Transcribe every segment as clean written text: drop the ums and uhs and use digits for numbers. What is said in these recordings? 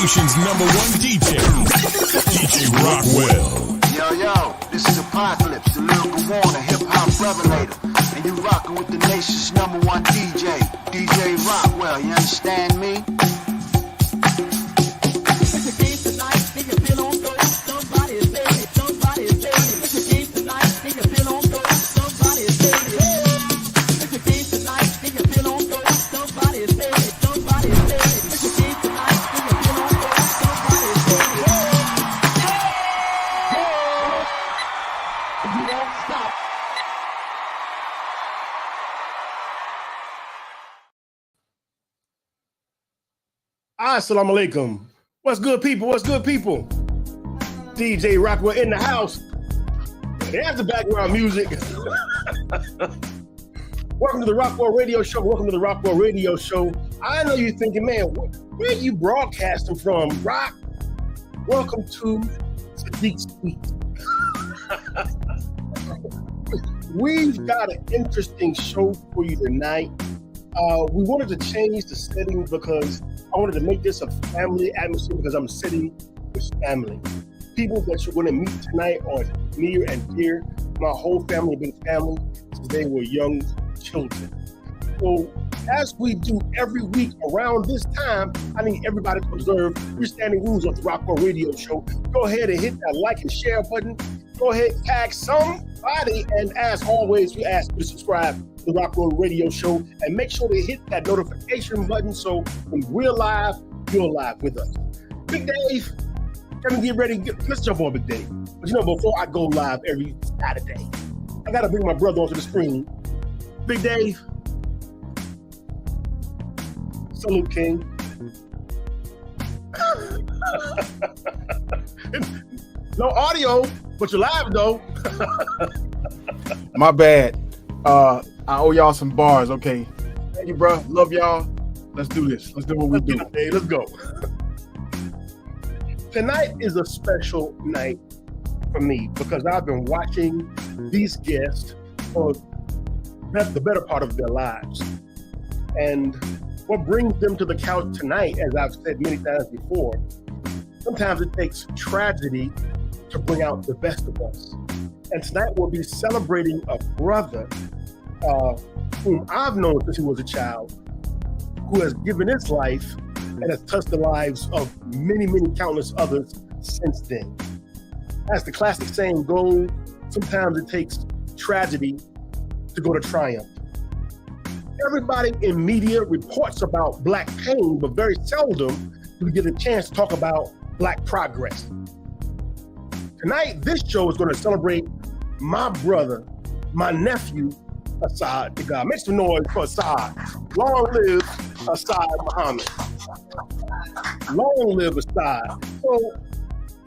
Nation's #1 DJ, DJ Rockwell. Yo, this is Apocalypse, the lyrical warner, hip-hop revelator. And you rockin' with the nation's #1 DJ, DJ Rockwell, you understand me? Assalamu alaikum. What's good, people? What's good, people? DJ Rockwell in the house. There's the background music. Welcome to the Rockwell Radio Show. Welcome to the Rockwell Radio Show. I know you're thinking, man, where are you broadcasting from, Rock? Welcome to Sadiq's Tweet. We've got an interesting show for you tonight. We wanted to change the setting because I wanted to make this a family atmosphere because I'm sitting with family. People that you're going to meet tonight are near and dear. My whole family have been family since they were young children. So as we do every week around this time, I need everybody to observe your standing rules of the Rockwell Radio Show. Go ahead and hit that like and share button. Go ahead, tag somebody, and as always, we ask you to subscribe to the Rockwell Radio Show and make sure to hit that notification button so when we're live, you're live with us. Big Dave, come get ready. Let's jump on Big Dave. But you know, before I go live every Saturday, I got to bring my brother onto the screen. Big Dave. Salute, King. No audio, but you're live though. My bad. I owe y'all some bars. Okay. Thank you, bro. Love y'all. Let's do this. Let's do what we do. Hey, let's go. Tonight is a special night for me because I've been watching these guests for the better part of their lives. And what brings them to the couch tonight, as I've said many times before, sometimes it takes tragedy to bring out the best of us. And tonight we'll be celebrating a brother whom I've known since he was a child, who has given his life and has touched the lives of many, many countless others since then. As the classic saying goes, sometimes it takes tragedy to go to triumph. Everybody in media reports about Black pain, but very seldom do we get a chance to talk about Black progress. Tonight, this show is going to celebrate my brother, my nephew, Asaad The Gxd. Make some noise for Asaad. Long live Asaad Muhammad. Long live Asaad. So,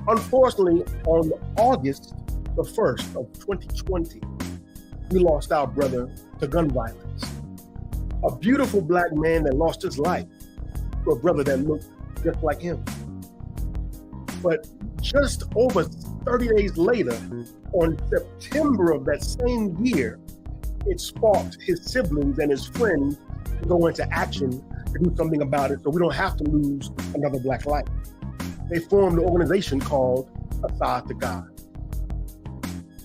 unfortunately, on August the 1st of 2020, we lost our brother to gun violence. A beautiful Black man that lost his life to a brother that looked just like him. But just over 30 days later, on September of that same year, it sparked his siblings and his friends to go into action to do something about it so we don't have to lose another Black life. They formed an organization called Asaad The Gxd.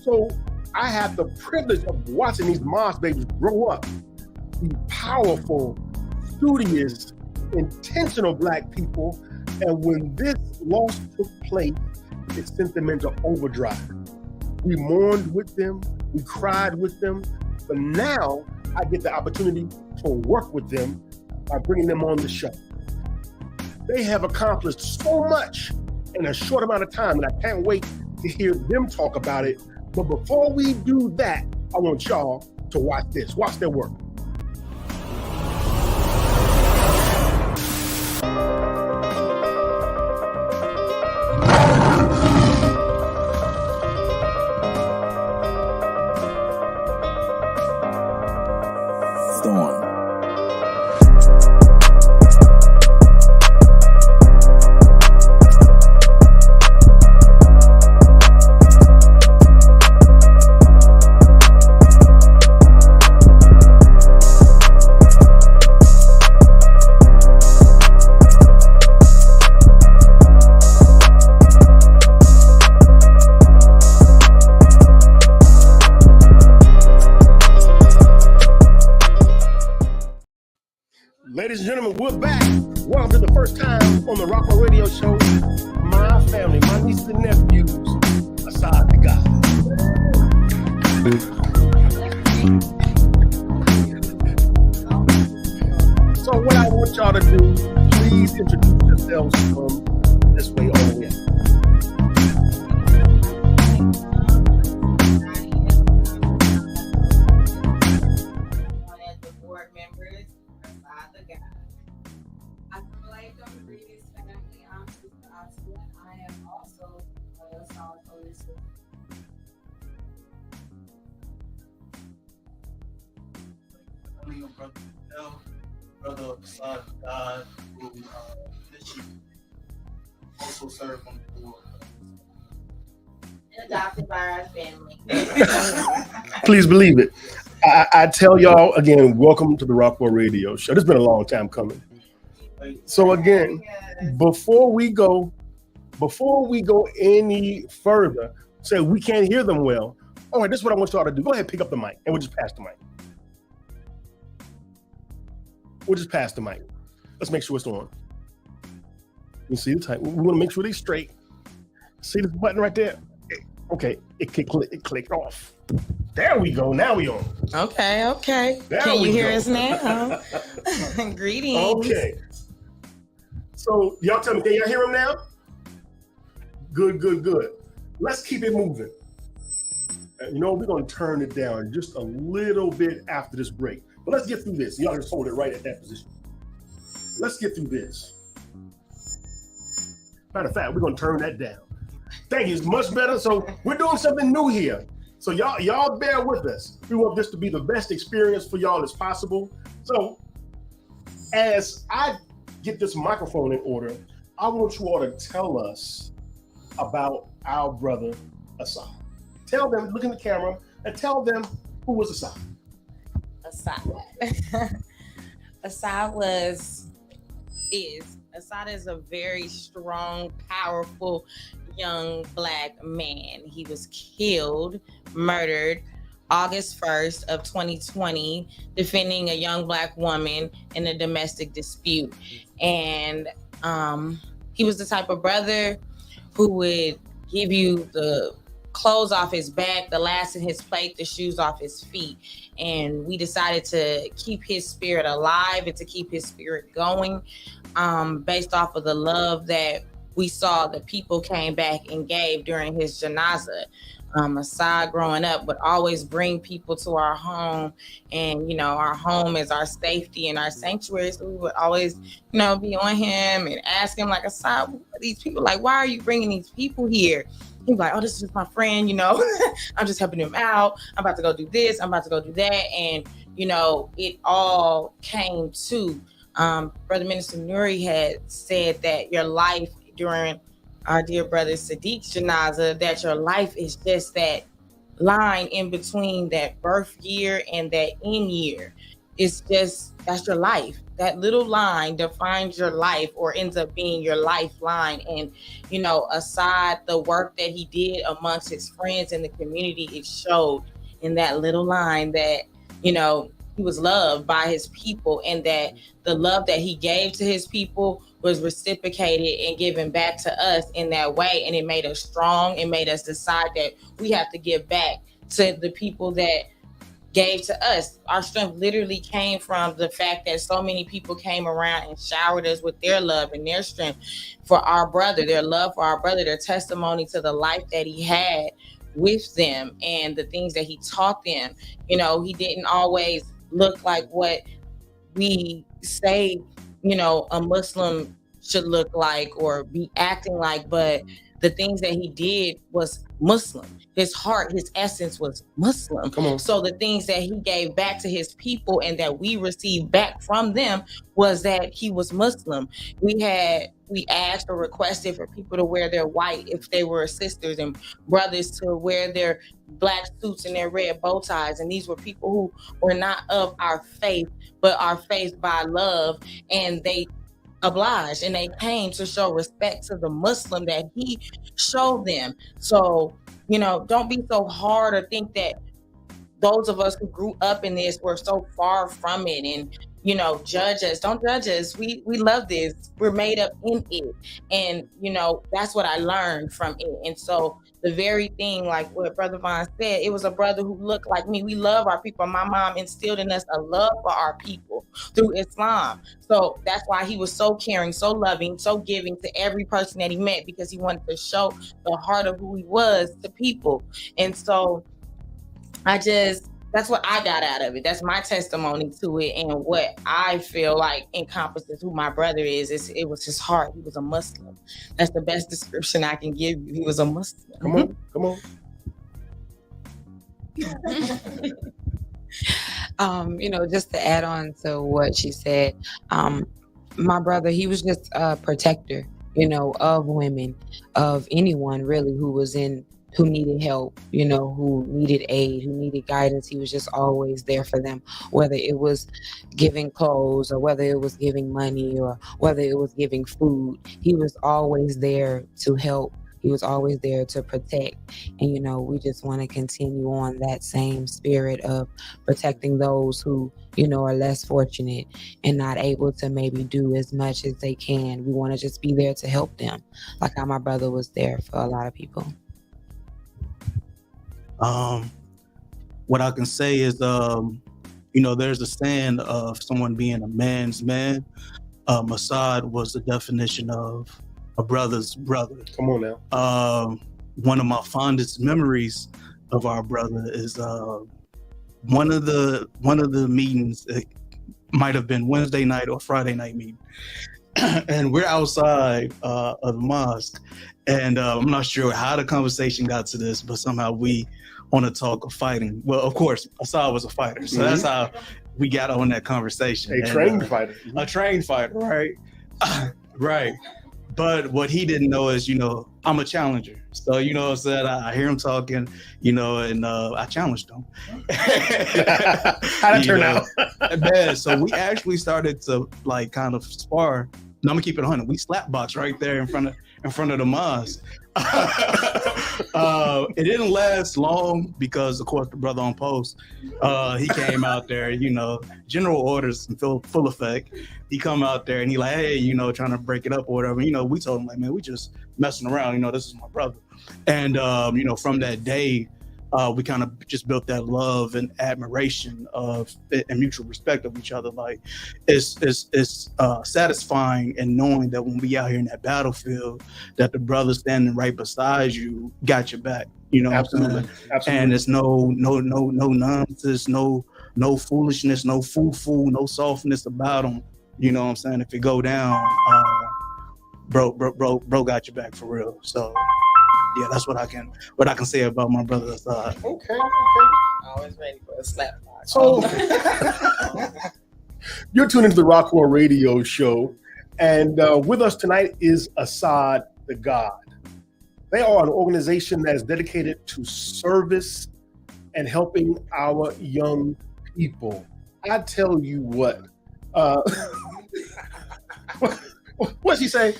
So I have the privilege of watching these Moss babies grow up, be powerful, studious, intentional Black people. And when this loss took place, it sent them into overdrive. We mourned with them, we cried with them, but now I get the opportunity to work with them by bringing them on the show. They have accomplished so much in a short amount of time, and I can't wait to hear them talk about it. But before we do that, I want y'all to watch this. Watch their work. Ladies and gentlemen, we're back. Welcome to the first time on the Rockwell Radio Show. My family, my nieces and nephews, Asaad The Gxd. So what I want y'all to do, please introduce yourselves from this way all the way. One of the board members, Asaad The Gxd. I feel like I'm greatest family. I'm Sister Oscar. I am also a solid police. Brother Asaad God, who also served on the board. Adopted by our family. Please believe it. I tell y'all again, welcome to the Rockwell Radio Show. This has been a long time coming. So again, before we go any further, say we can't hear them well. All right, this is what I want y'all to do. Go ahead, pick up the mic, and we'll just pass the mic. We'll just pass the mic. Let's make sure it's on. You see the type. We want to make sure they're straight. See this button right there? Okay, it clicked off. There we go. Now we on. Okay. There Can we you hear go. us now? Greetings. Okay. So y'all tell me, can y'all hear him now? Good. Let's keep it moving. You know, we're going to turn it down just a little bit after this break. But let's get through this. Y'all just hold it right at that position. Let's get through this. Matter of fact, we're going to turn that down. Thank you. It's much better. So we're doing something new here. So y'all bear with us. We want this to be the best experience for y'all as possible. So as I get this microphone in order, I want you all to tell us about our brother Asaad. Tell them, look in the camera, and tell them who was Asaad. Asaad is a very strong, powerful, young Black man. He was killed, murdered, August 1st of 2020, defending a young Black woman in a domestic dispute. And he was the type of brother who would give you the clothes off his back, the last in his plate, the shoes off his feet. And we decided to keep his spirit alive and to keep his spirit going based off of the love that we saw the people came back and gave during his janazah. Asaad growing up would always bring people to our home, and our home is our safety and our sanctuary. So we would always be on him and ask him, like, Asaad, what are these people, like, why are you bringing these people here? He's like, oh, this is just my friend, I'm just helping him out. I'm about to go do this. I'm about to go do that. And, it all came to Brother Minister Nuri had said that your life during our dear brother Sadiq's janazah, that your life is just that line in between that birth year and that end year. It's just, that's your life. That little line defines your life, or ends up being your lifeline. And, Asaad, the work that he did amongst his friends in the community, it showed in that little line that, he was loved by his people, and that the love that he gave to his people was reciprocated and given back to us in that way. And it made us strong. It made us decide that we have to give back to the people that gave to us. Our strength literally came from the fact that so many people came around and showered us with their love and their strength for our brother, their love for our brother, their testimony to the life that he had with them and the things that he taught them. He didn't always look like what we say, a Muslim should look like or be acting like, but the things that he did was Muslim. His heart, his essence was Muslim. Come on. So the things that he gave back to his people and that we received back from them was that he was Muslim. We asked or requested for people to wear their white if they were sisters, and brothers to wear their Black suits and their red bow ties. And these were people who were not of our faith, but our faith by love. And they obliged and they came to show respect to the Muslim that he showed them. So, don't be so hard or think that those of us who grew up in this were so far from it, and judge us. Don't judge us. We love this. We're made up in it. And, that's what I learned from it. And so the very thing, like what Brother Vaughn said, it was a brother who looked like me. We love our people. My mom instilled in us a love for our people through Islam. So that's why he was so caring, so loving, so giving to every person that he met, because he wanted to show the heart of who he was to people. And so that's what I got out of it. That's my testimony to it, and what I feel like encompasses who my brother is. It was his heart. He was a Muslim. That's the best description I can give you. He was a Muslim. Come on. Just to add on to what she said, my brother, he was just a protector, of women, of anyone really who needed help, who needed aid, who needed guidance. He was just always there for them, whether it was giving clothes or whether it was giving money or whether it was giving food. He was always there to help. He was always there to protect. And, we just want to continue on that same spirit of protecting those who, are less fortunate and not able to maybe do as much as they can. We want to just be there to help them, like how my brother was there for a lot of people. What I can say is, there's a saying of someone being a man's man. Asaad was the definition of a brother's brother. Come on now. One of my fondest memories of our brother is one of the meetings. It might have been Wednesday night or Friday night meeting, and we're outside of the mosque, and I'm not sure how the conversation got to this, but somehow we on a talk of fighting. Well, of course, Asaad was a fighter, so that's how we got on that conversation. A trained fighter, right? Right. But what he didn't know is, I'm a challenger. So, what I'm saying? I hear him talking, and I challenged him. How'd it turn out? Man, so we actually started to kind of spar. No, I'm gonna keep it 100. We slap box right there in front of the mosque. It didn't last long because, of course, the brother on post, he came out there, general orders in full effect. He come out there and he like, hey, trying to break it up or whatever. We told him like, man, we just messing around. This is my brother. And, from that day, we kind of just built that love and admiration and mutual respect of each other. Like it's satisfying in knowing that when we out here in that battlefield, that the brother standing right beside you got your back. Absolutely. And it's no nonsense, no foolishness, no foo-foo, no softness about them. If it go down, bro got your back for real. So yeah, that's what I can say about my brother Asaad. Okay. Always ready for a slap box. So you're tuned into the Rockwell Radio Show, and with us tonight is Asaad The Gxd. They are an organization that is dedicated to service and helping our young people. I tell you what. What's he say?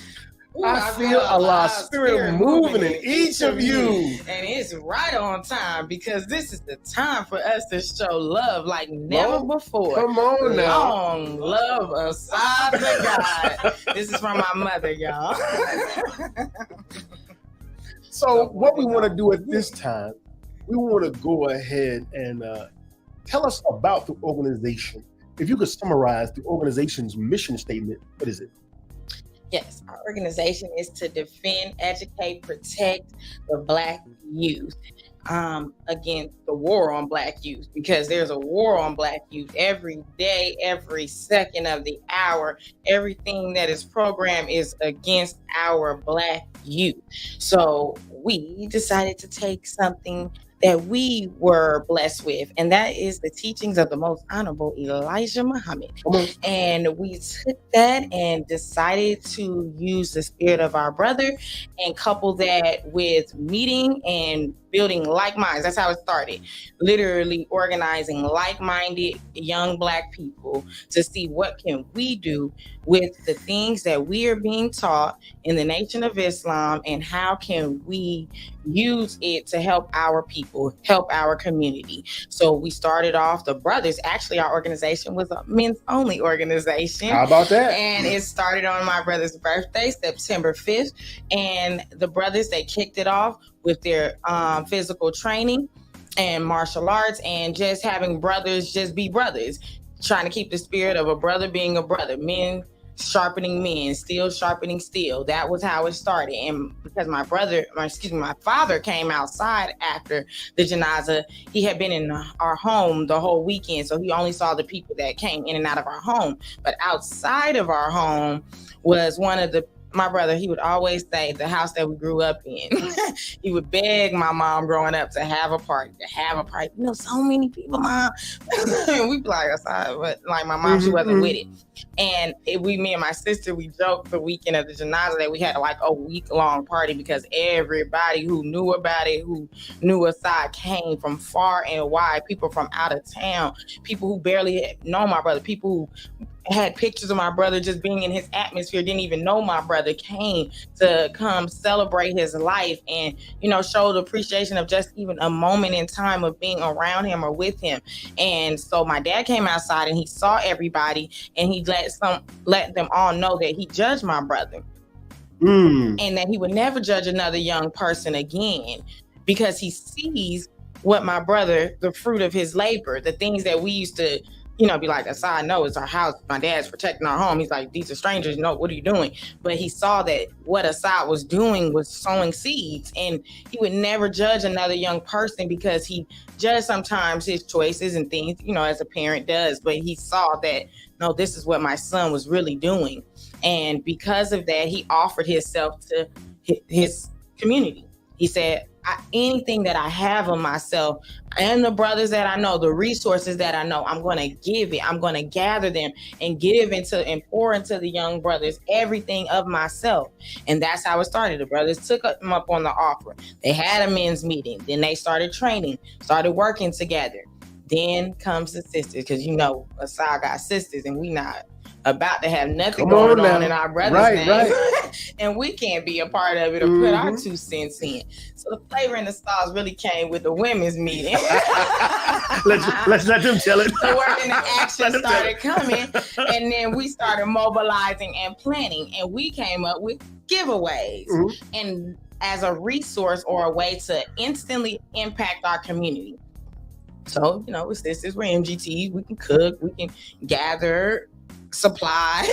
Ooh, I feel Allah spirit moving in each of you. And it's right on time, because this is the time for us to show love like never before. Come on now. Long love, Asaad The Gxd. This is from my mother, y'all. So what we want to do at this time, we want to go ahead and tell us about the organization. If you could summarize the organization's mission statement, what is it? Yes, our organization is to defend, educate, protect the Black youth against the war on Black youth, because there's a war on Black youth every day, every second of the hour. Everything that is programmed is against our Black youth. So we decided to take something that we were blessed with, and that is the teachings of the Most Honorable Elijah Muhammad. And we took that and decided to use the spirit of our brother and couple that with meeting and building like minds. That's how it started. Literally organizing like-minded young Black people to see what can we do with the things that we are being taught in the Nation of Islam, and how can we use it to help our people. people, help our community. So we started off the brothers. Actually, our organization was a men's only organization. How about that? And it started on my brother's birthday, September 5th. And the brothers, they kicked it off with their physical training and martial arts, and just having brothers just be brothers, trying to keep the spirit of a brother being a brother, men sharpening men, steel sharpening steel. That was how it started. And because my father came outside after the janaza, he had been in our home the whole weekend, so he only saw the people that came in and out of our home. But outside of our home was my brother, he would always say, the house that we grew up in. He would beg my mom growing up to have a party. So many people, Mom. We'd be like, Asaad, but like my mom, she wasn't with it. And me and my sister, we joked the weekend of the janaza that we had like a week-long party, because everybody who knew about it, who knew Asaad, came from far and wide, people from out of town, people who barely had known my brother, people who had pictures of my brother just being in his atmosphere, didn't even know my brother, came to come celebrate his life and, show the appreciation of just even a moment in time of being around him or with him. And so my dad came outside and he saw everybody, and he let them all know that he judged my brother and that he would never judge another young person again, because he sees what my brother, the fruit of his labor, the things that we used to be like, Asaad, no, it's our house. My dad's protecting our home. He's like, these are strangers. What are you doing? But he saw that what Asaad was doing was sowing seeds, and he would never judge another young person, because he judged sometimes his choices and things, as a parent does. But he saw that, no, this is what my son was really doing. And because of that, he offered himself to his community. He said, anything that I have of myself and the brothers that I know, the resources that I know, I'm going to give it. I'm going to gather them and give and pour into the young brothers everything of myself. And that's how it started. The brothers took them up on the offer. They had a men's meeting. Then they started training, started working together. Then comes the sisters, because Asaad got sisters, and we not about to have nothing going on in our brother's name. Right. And we can't be a part of it or put our 2 cents in. So the flavor and the sauce really came with the women's meeting. let's let them tell it. The work and the action started coming, and then we started mobilizing and planning, and we came up with giveaways and as a resource or a way to instantly impact our community. So, with sisters, we're MGTs, we can cook, we can gather supplies,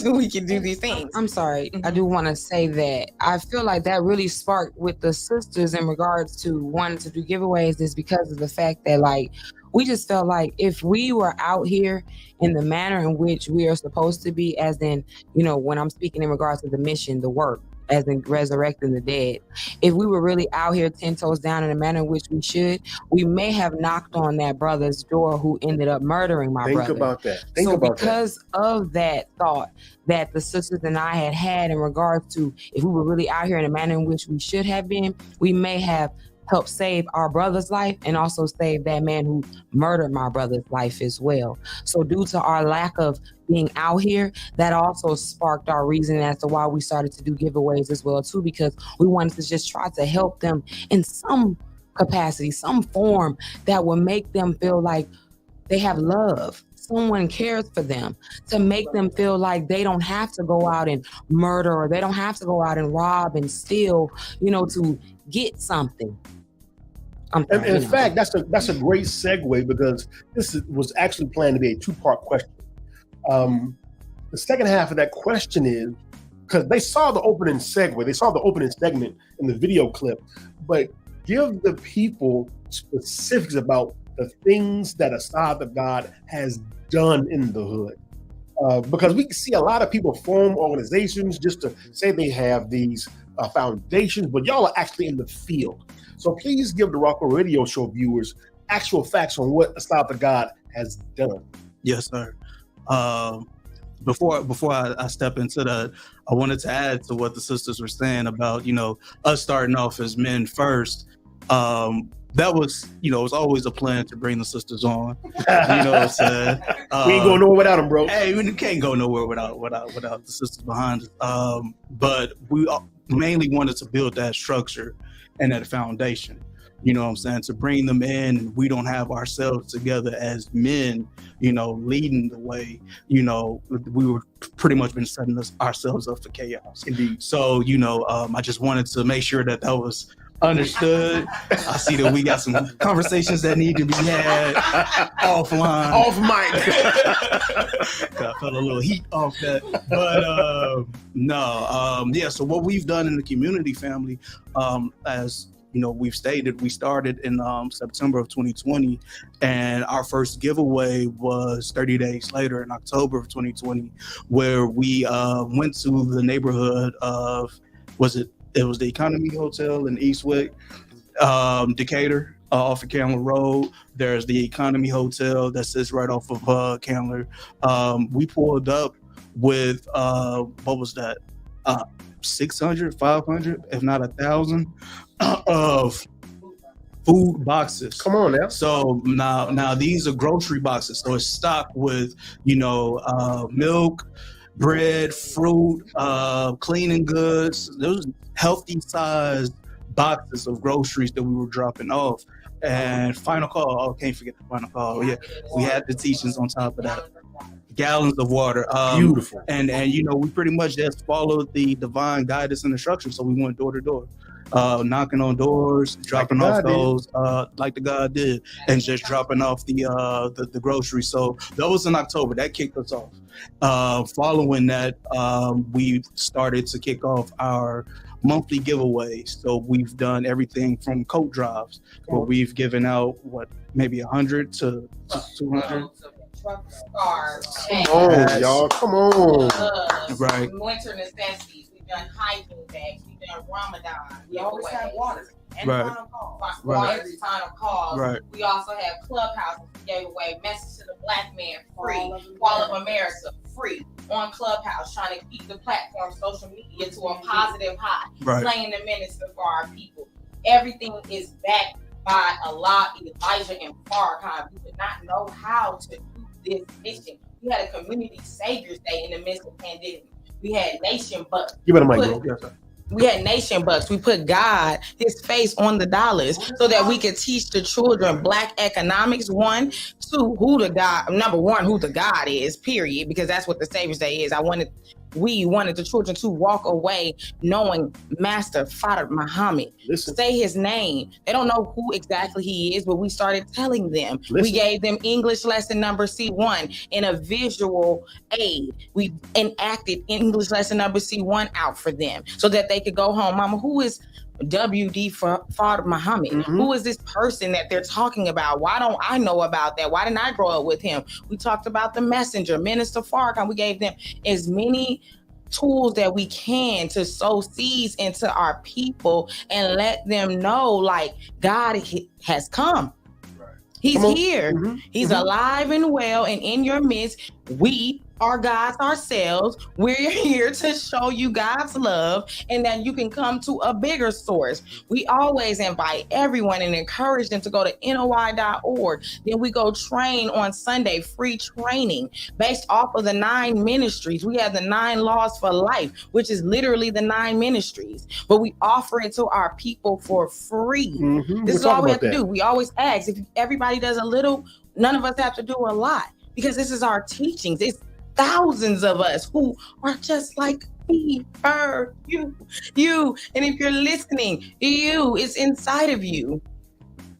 we can do these things. I'm sorry, I do want to say that I feel like that really sparked with the sisters in regards to wanting to do giveaways, is because of the fact that, like, we just felt like if we were out here in the manner in which we are supposed to be, as in, when I'm speaking in regards to the mission, the work, as in resurrecting the dead, if we were really out here 10 toes down in the manner in which we should, we may have knocked on that brother's door who ended up murdering my brother. Think about that. Because of that thought that the sisters and I had in regards to, if we were really out here in the manner in which we should have been, we may have helped save our brother's life and also save that man who murdered my brother's life as well. So due to our lack of being out here, that also sparked our reason as to why we started to do giveaways as well too, because we wanted to just try to help them in some capacity, some form that would make them feel like they have love. Someone cares for them, to make them feel like they don't have to go out and murder, or they don't have to go out and rob and steal, to get something. In fact, that's a great segue, because this was actually planned to be a 2-part question. The second half of that question is, because they saw the opening segue, they saw the opening segment in the video clip, but give the people specifics about the things that Asaad the God has done in the hood. Because we see a lot of people form organizations just to say they have these foundations, but y'all are actually in the field. So please give the Rockwell Radio Show viewers actual facts on what Asaad the God has done. Yes, sir. Before I step into that, I wanted to add to what the sisters were saying about, us starting off as men first. That was, it was always a plan to bring the sisters on. You know what I'm saying? We ain't going nowhere without them, bro. Hey, we can't go nowhere without the sisters behind us. But we mainly wanted to build that structure and that foundation. you know what I'm saying, to bring them in, and we don't have ourselves together as men, you know, leading the way, you know, we were pretty much been setting ourselves up for chaos. Indeed. So, you know, I just wanted to make sure that was understood. I see that we got some conversations that need to be had offline. Off mic. I felt a little heat off that. But yeah, so what we've done in the community, family, as you know, we've stated, we started in September of 2020, and our first giveaway was 30 days later in October of 2020, where we went to the neighborhood of, it was the Economy Hotel in Eastwick, Decatur, off of Candler Road. There's the Economy Hotel that sits right off of Candler. We pulled up with, what was that? 600, 500, if not 1,000 of food boxes. Come on now. So now these are grocery boxes. So it's stocked with, you know, milk, bread, fruit, cleaning goods. Those healthy sized boxes of groceries that we were dropping off. And final call. Oh, can't forget the final call. Yeah, we had the teachings on top of that. Gallons of water. Beautiful. And you know, we pretty much just followed the divine guidance and instruction. So we went door to door, knocking on doors, dropping off those like the God did, and just dropping off the groceries. So that was in October. That kicked us off. Following that, we started to kick off our monthly giveaways. So we've done everything from coat drives, where we've given out maybe 100 to 200. Scarves. Come on, y'all. Come on. Right. Winter necessities. We've done hiking bags. We've done Ramadan. We always have water. And Right. final call. Water is final cause. Right. We also have Clubhouse. We gave away Message to the Black Man free. Wall of America free. On Clubhouse, trying to keep the platform, social media to a positive high. Right. Playing the minister for our people. Everything is backed by Allah, Elijah, and Farrakhan. We did not know how to do this mission. We had a community Saviours Day in the midst of the pandemic. We had Nation Bucks. Give it a mic, bro. Yes, sir. We had Nation Bucks. We put God, his face on the dollars so that we could teach the children Black economics, one, two, number one, who the God is, period, because that's what the Saviours Day is. We wanted the children to walk away knowing Master Father Muhammad. Say his name. They don't know who exactly he is, but we started telling them. We gave them English lesson number C1 in a visual aid. We enacted English lesson number C1 out for them so that they could go home. Mama, who is WD for Father Muhammad? Mm-hmm. Who is this person that they're talking about? Why don't I know about that? Why didn't I grow up with him? We talked about the messenger, Minister Farrakhan. We gave them as many tools that we can to sow seeds into our people and let them know, like, God has come. He's here. Mm-hmm. He's alive and well and in your midst. We are God's ourselves. We're here to show you God's love and that you can come to a bigger source. We always invite everyone and encourage them to go to NOI.org. Then we go train on Sunday, free training based off of the 9 ministries. We have the 9 laws for life, which is literally the 9 ministries, but we offer it to our people for free. Mm-hmm. This is all we have to do. We always ask, if everybody does a little, none of us have to do a lot, because this is our teachings. It's thousands of us who are just like me, her, you. And if you're listening, it's inside of you.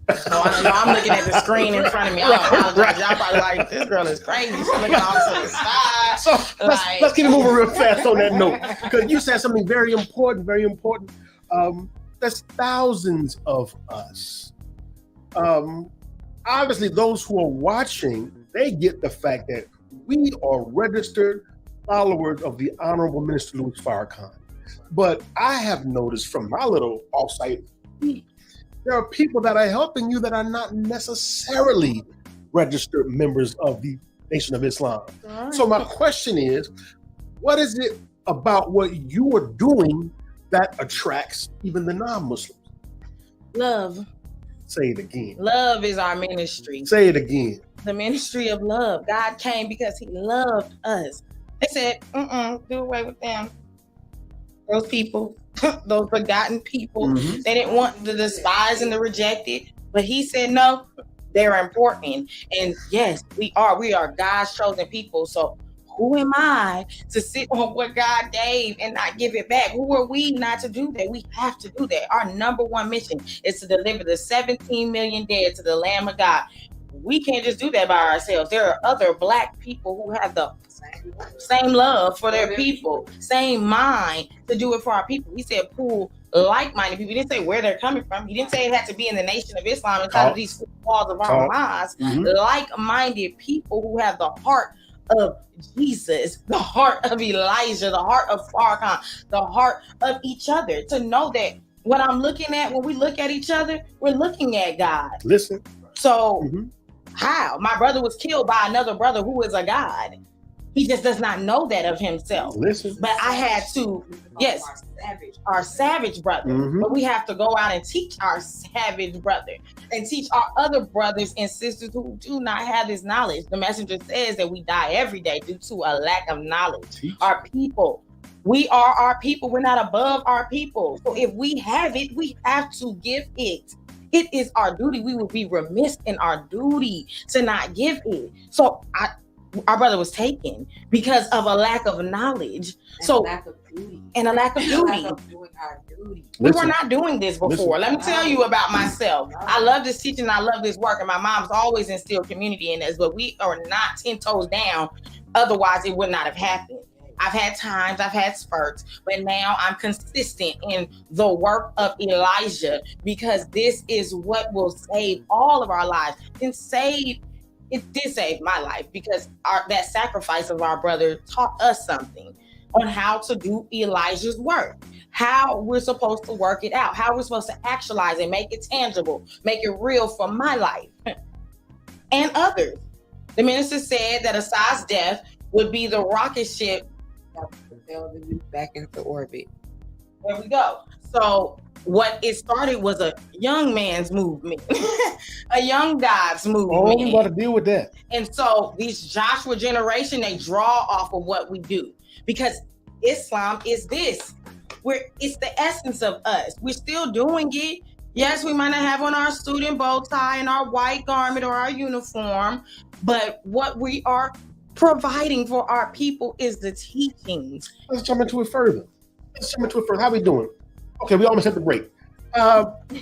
So I'm looking at the screen in front of me. I apologize. Y'all probably like, this girl is crazy. She's looking off to the side. So let's keep it moving real fast on that note, because you said something very important, very important. There's thousands of us. Obviously, those who are watching, they get the fact that we are registered followers of the Honorable Minister Louis Farrakhan. But I have noticed from my little off-site feed, there are people that are helping you that are not necessarily registered members of the Nation of Islam. Right. So my question is, what is it about what you are doing that attracts even the non-Muslims? Love. Say it again. Love is our ministry. Say it again. The ministry of love. God came because he loved us. They said, do away with them. Those people, those forgotten people. Mhm. They didn't want the despised and the rejected, but he said, no, they're important. And yes, we are God's chosen people. So who am I to sit on what God gave and not give it back? Who are we not to do that? We have to do that. Our number one mission is to deliver the 17 million dead to the Lamb of God. We can't just do that by ourselves. There are other Black people who have the same love for their people, same mind to do it for our people. He said pull like-minded people. He didn't say where they're coming from. He didn't say it had to be in the Nation of Islam inside of these walls of our mosques. Like-minded people who have the heart of Jesus, the heart of Elijah, the heart of Farrakhan, the heart of each other, to know that what I'm looking at, when we look at each other, we're looking at God. Listen. So how? My brother was killed by another brother who is a God. He just does not know that of himself. Listen. But I had to, yes, our savage brother. But we have to go out and teach our savage brother and teach our other brothers and sisters who do not have this knowledge. The messenger says that we die every day due to a lack of knowledge. Our people, we are our people. We're not above our people. So if we have it, we have to give it. It is our duty. We will be remiss in our duty to not give it. So our brother was taken because of a lack of knowledge. And a lack of duty. And a lack of duty. Doing our duty. We were not doing this before. Let me tell you about myself. I love this teaching. I love this work. And my mom's always instilled community in us, but we are not 10 toes down. Otherwise, it would not have happened. I've had times, I've had spurts, but now I'm consistent in the work of Elijah, because this is what will save all of our lives. It did save my life, because that sacrifice of our brother taught us something on how to do Elijah's work, how we're supposed to work it out, how we're supposed to actualize it, make it tangible, make it real for my life and others. The minister said that Asaad's death would be the rocket ship that propelled the youth back into orbit. There we go. So what it started was a young man's movement, a young God's movement. Oh, we got to deal with that. And so these Joshua generation, they draw off of what we do, because Islam is this. It's the essence of us. We're still doing it. Yes, we might not have on our student bow tie and our white garment or our uniform, but what we are providing for our people is the teachings. Let's jump into it further. How we doing? Okay, we almost hit the break.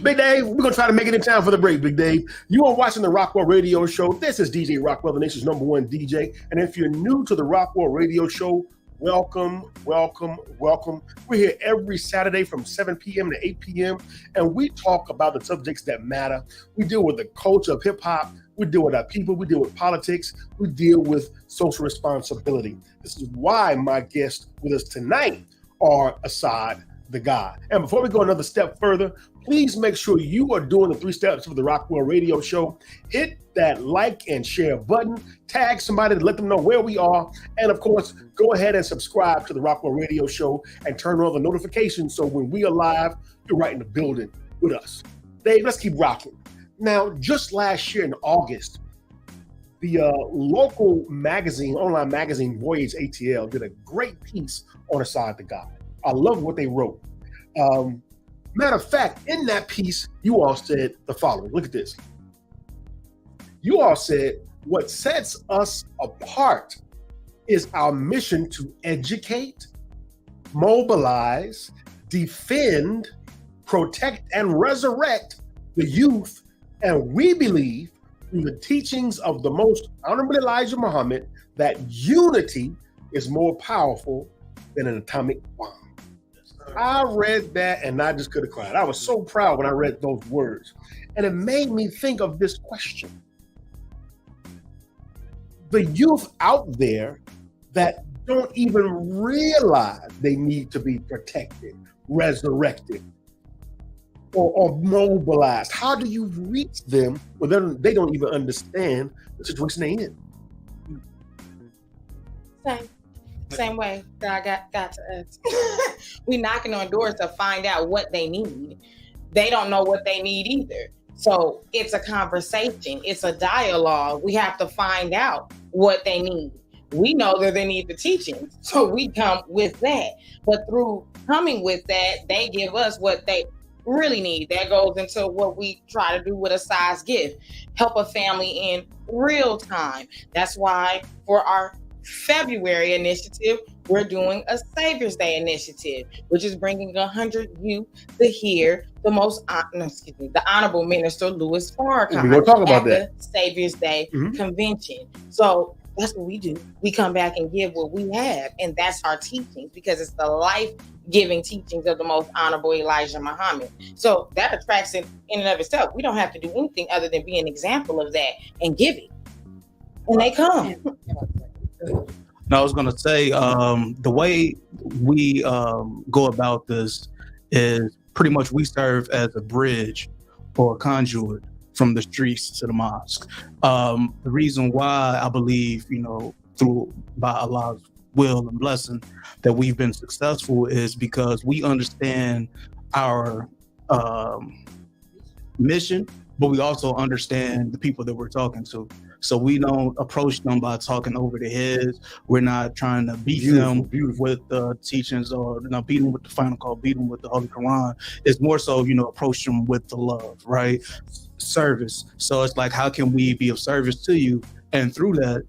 Big Dave, we're going to try to make it in time for the break, Big Dave. You are watching the Rockwell Radio Show. This is DJ Rockwell, the nation's #1 DJ. And if you're new to the Rockwell Radio Show, welcome. We're here every Saturday from 7 p.m. to 8 p.m. And we talk about the subjects that matter. We deal with the culture of hip-hop. We deal with our people. We deal with politics. We deal with social responsibility. This is why my guests with us tonight are Asaad The Gxd. And before we go another step further, please make sure you are doing the 3 steps of the Rockwell Radio Show. Hit that like and share button, tag somebody to let them know where we are, and of course, go ahead and subscribe to the Rockwell Radio Show and turn on the notifications so when we are live, you're right in the building with us. Dave, let's keep rocking. Now, just last year in August, the local magazine, online magazine, Voyage ATL, did a great piece on Asaad The Gxd. I love what they wrote. Matter of fact, in that piece, you all said the following. Look at this. You all said, what sets us apart is our mission to educate, mobilize, defend, protect, and resurrect the youth. And we believe through the teachings of the most Honorable Elijah Muhammad that unity is more powerful than an atomic bomb. I read that and I just could have cried. I was so proud when I read those words. And it made me think of this question. The youth out there that don't even realize they need to be protected, resurrected, or mobilized. How do you reach them when they don't even understand the situation they're in? Same way that I got to us. We knocking on doors to find out what they need. They don't know what they need either. So it's a conversation. It's a dialogue. We have to find out what they need. we know that they need the teaching, so we come with that. But through coming with that, they give us what they really need. That goes into what we try to do with Asaad The Gxd, help a family in real time. That's why for our February initiative, we're doing a Saviours Day initiative, which is bringing 100 youth to hear the the Honorable Minister Louis Farrakhan We're gonna talk about at the Saviours Day convention. So that's what we do. We come back and give what we have, and that's our teachings, because it's the life-giving teachings of the most honorable Elijah Muhammad. So that attracts it in and of itself. We don't have to do anything other than be an example of that and give it. And they come. No, I was going to say, the way we go about this is pretty much we serve as a bridge or a conduit from the streets to the mosque. The reason why I believe, by Allah's will and blessing, that we've been successful is because we understand our mission, but we also understand the people that we're talking to. So we don't approach them by talking over their heads. We're not trying to beat them with the teachings, or beat them with the final call, beat them with the Holy Quran. It's more so, approach them with the love, right? Service. So it's like, how can we be of service to you? And through that,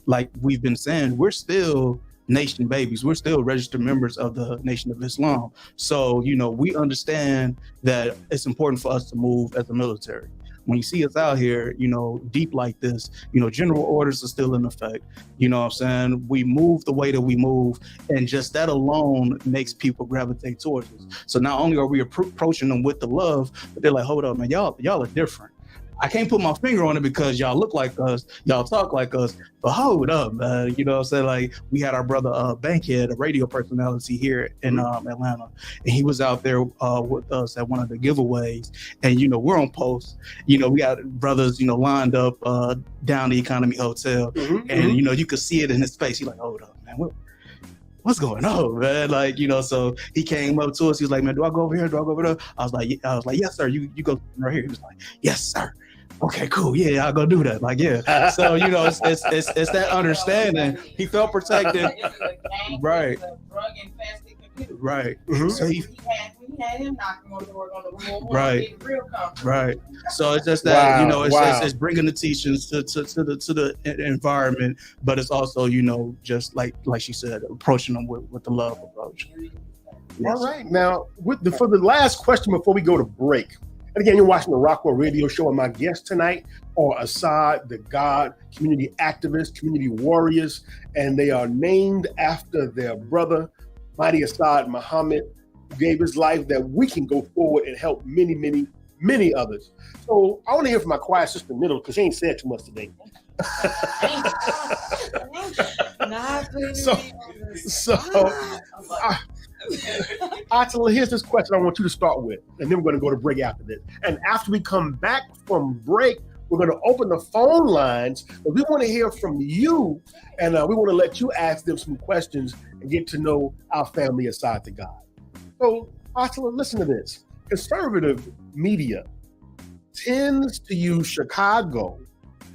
like we've been saying, we're still nation babies. We're still registered members of the Nation of Islam. So, we understand that it's important for us to move as a military. When you see us out here, deep like this, general orders are still in effect. You know what I'm saying? We move the way that we move, and just that alone makes people gravitate towards us. So not only are we approaching them with the love, but they're like, hold up, man, y'all are different. I can't put my finger on it because y'all look like us, y'all talk like us, but hold up, man. You know what I'm saying? Like, we had our brother Bankhead, a radio personality here in Atlanta, and he was out there with us at one of the giveaways, and we're on post. We got brothers lined up down the Economy Hotel, and you could see it in his face. He's like, hold up, man, what's going on, man? Like, so he came up to us. He was like, man, do I go over here? Do I go over there? I was like, yes, sir. You go right here. He was like, yes, sir. Okay, cool. Yeah, I'll go do that. Like, yeah. So, it's that understanding. He felt protected. Right. Right. So we had him knocking on the door on the room. Right. Right. So it's just that, it's bringing the teachings to the environment, but it's also, just like she said, approaching them with the love approach. Yes. All right. Now, for the last question before we go to break, and again, you're watching the Rockwell Radio Show, and my guests tonight are Asaad The Gxd, community activists, community warriors, and they are named after their brother, Mighty Asaad Muhammad, who gave his life that we can go forward and help many, many, many others. So I want to hear from my quiet sister, Middle, because she ain't said too much today. Attila, here's this question I want you to start with, and then we're going to go to break after this. And after we come back from break, we're going to open the phone lines, but we want to hear from you, and we want to let you ask them some questions and get to know our family Asaad The Gxd. So, Attila, listen to this. Conservative media tends to use Chicago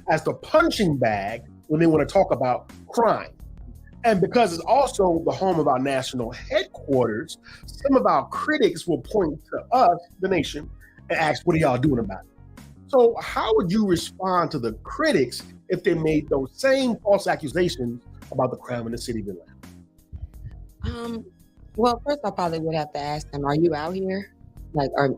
as the punching bag when they want to talk about crime. And because it's also the home of our national headquarters, some of our critics will point to us, the nation, and ask, what are y'all doing about it? So how would you respond to the critics if they made those same false accusations about the crime in the city of Atlanta? Well, first I probably would have to ask them, are you out here? Like, are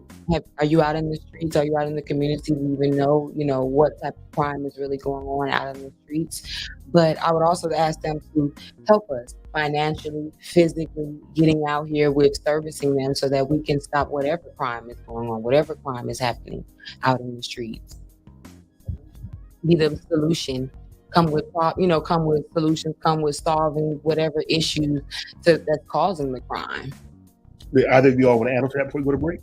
you out in the streets? Are you out in the community? Do you even know, what type of crime is really going on out in the streets? But I would also ask them to help us financially, physically, getting out here with servicing them so that we can stop whatever crime is going on, whatever crime is happening out in the streets. Be the solution. Come with solutions. Come with solving whatever issues that's causing the crime. Either of you all want to add on to that before we go to break?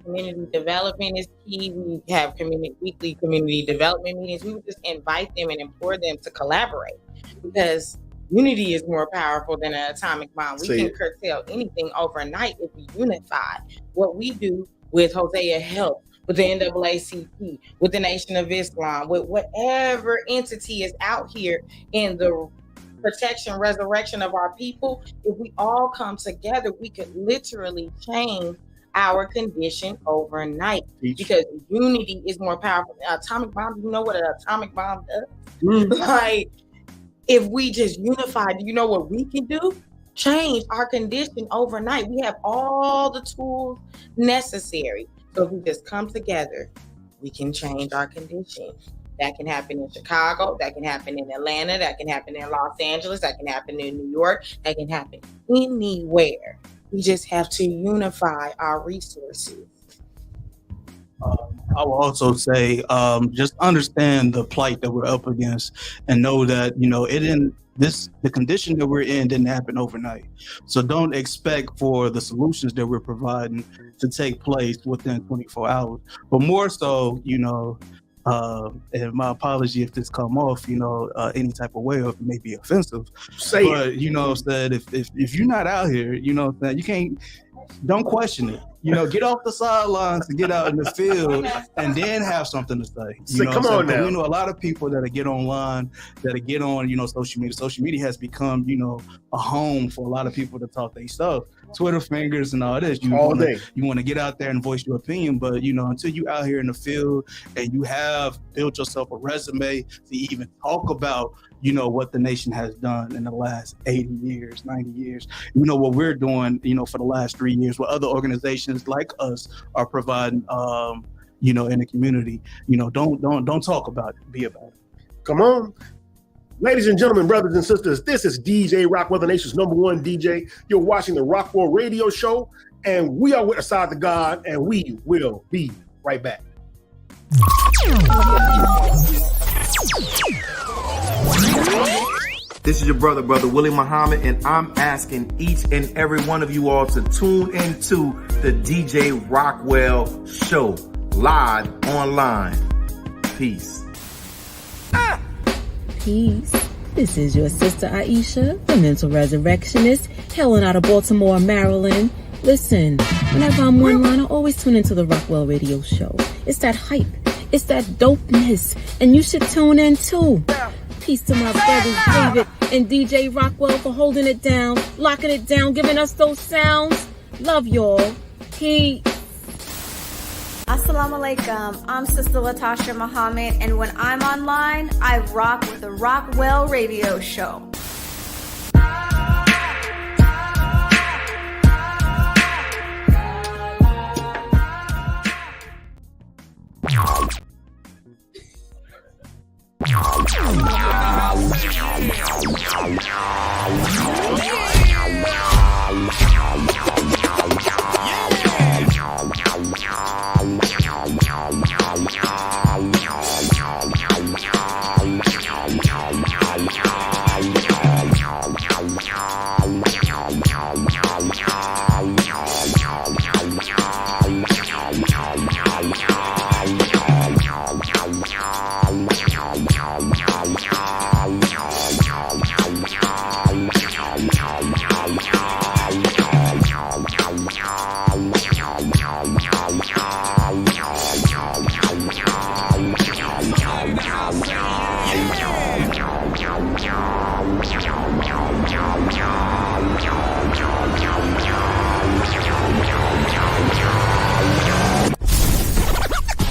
Community development is key. We have weekly community development meetings. We would just invite them and implore them to collaborate, because unity is more powerful than an atomic bomb. We can curtail anything overnight if we unify. What we do with Hosea Help, with the NAACP, with the Nation of Islam, with whatever entity is out here in the protection, resurrection of our people. If we all come together, we could literally change our condition overnight, because unity is more powerful. Atomic bomb, you know what an atomic bomb does? Like, if we just unify, do you know what we can do? Change our condition overnight. We have all the tools necessary. So if we just come together, we can change our condition. That can happen in Chicago, that can happen in Atlanta, that can happen in Los Angeles, that can happen in New York, that can happen anywhere. We just have to unify our resources. I will also say, just understand the plight that we're up against, and know that, you know, the condition that we're in didn't happen overnight. So don't expect for the solutions that we're providing to take place within 24 hours. But more so, you know, and my apology if this come off, you know, any type of way, or if it may be offensive. But you know, said if you're not out here, you know, that you can't. Don't question it. You know, get off the sidelines and get out in the field, and then have something to say. You know, come on now. We know a lot of people that get online, that get on, you know, social media. Social media has become, you know, a home for a lot of people to talk their stuff. Twitter fingers and all this. You want to get out there and voice your opinion, but you know, until you out here in the field and you have built yourself a resume to even talk about, you know, what the nation has done in the last 80 years, 90 years. You know, what we're doing, you know, for the last 3 years, what other organizations like us are providing, you know, in the community. You know, don't talk about it, be about it. Come on. Ladies and gentlemen, brothers and sisters, this is DJ Rockwell, the nation's #1 DJ. You're watching the Rockwell Radio Show, and we are with Asaad The Gxd, and we will be right back. This is your brother Willie Muhammad, and I'm asking each and every one of you all to tune into the DJ Rockwell Show, live online. Peace. Peace. This is your sister Aisha, the mental resurrectionist, hailing out of Baltimore, Maryland. Listen, whenever I'm online, I always tune into the Rockwell Radio Show. It's that hype. It's that dopeness. And you should tune in too. Peace to my brothers David and DJ Rockwell for holding it down, locking it down, giving us those sounds. Love y'all. Peace. Assalamu alaikum. I'm Sister Latasha Muhammad, and when I'm online, I rock with the Rockwell Radio Show.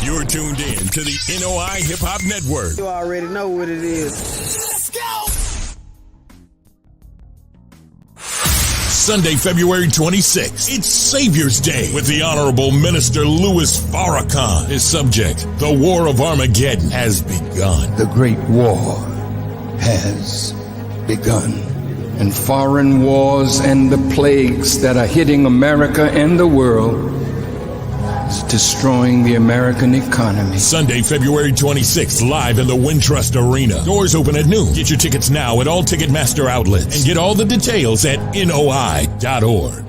You're tuned in to the NOI Hip Hop Network. You already know what it is. Let's go! Sunday, February 26th. It's Saviours Day with the Honorable Minister Louis Farrakhan. His subject, the War of Armageddon has begun. The Great War has begun. And foreign wars and the plagues that are hitting America and the world is destroying the American economy. Sunday, February 26th, live in the Wintrust Arena. Doors open at noon. Get your tickets now at all Ticketmaster outlets and get all the details at noi.org.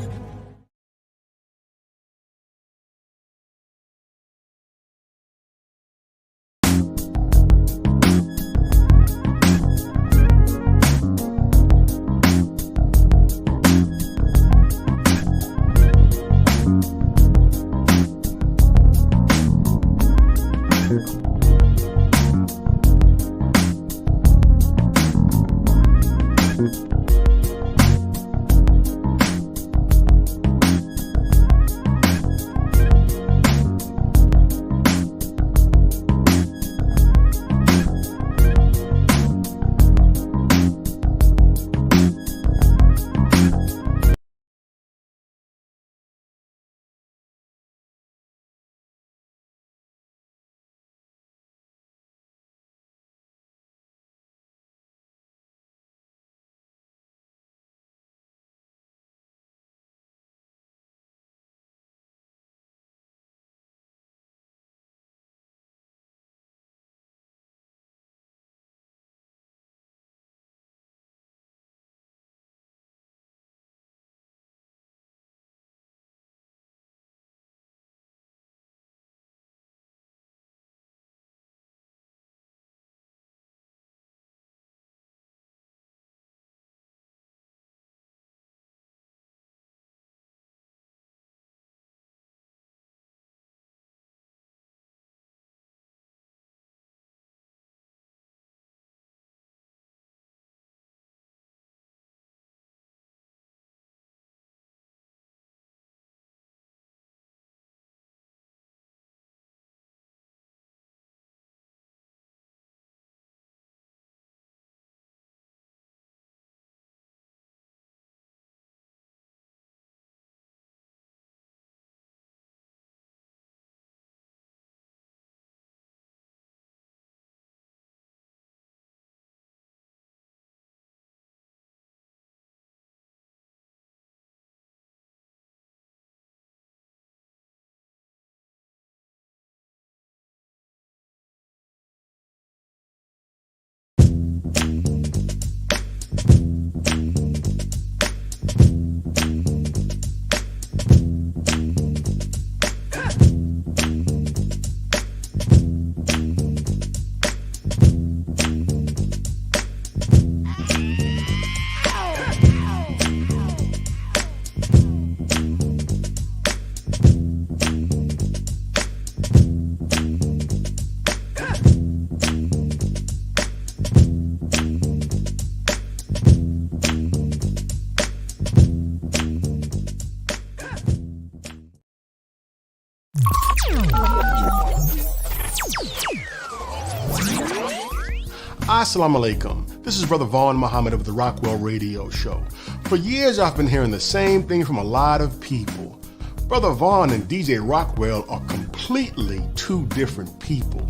Assalamu alaikum. This is Brother Vaughn Muhammad of the Rockwell Radio Show. For years, I've been hearing the same thing from a lot of people. Brother Vaughn and DJ Rockwell are completely two different people.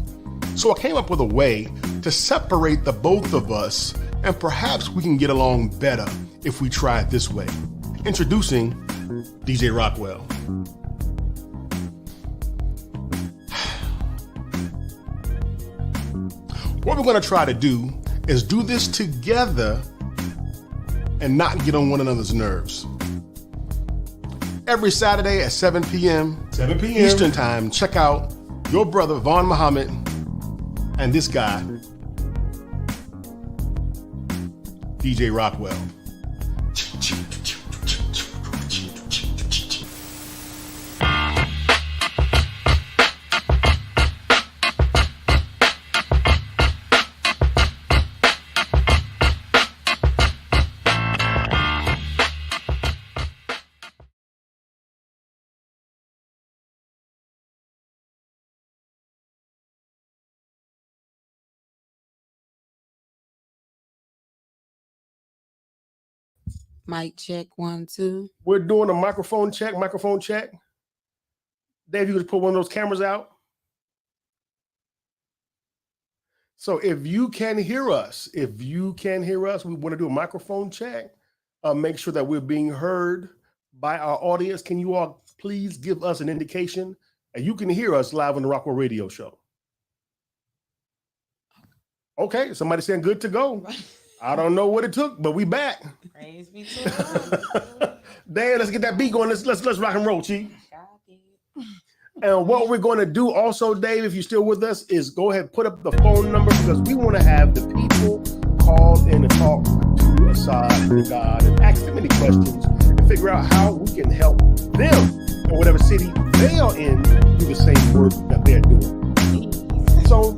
So I came up with a way to separate the both of us, and perhaps we can get along better if we try it this way. Introducing DJ Rockwell. What we're going to try to do is do this together and not get on one another's nerves. Every Saturday at 7 p.m. Eastern Time, check out your brother Vaughn Muhammad and this guy, DJ Rockwell. Mic check 1, 2. We're doing a microphone check. Dave, you could put one of those cameras out. So if you can hear us, we want to do a microphone check. Make sure that we're being heard by our audience. Can you all please give us an indication that you can hear us live on the Rockwell Radio Show? Okay, somebody saying good to go. I don't know what it took, but we back. Praise be to God. Dan, let's get that beat going. Let's rock and roll, Chief. And what we're going to do also, Dave, if you're still with us, is go ahead and put up the phone number, because we want to have the people call in and talk to Asaad The Gxd and ask them any questions and figure out how we can help them in whatever city they are in do the same work that they're doing. So,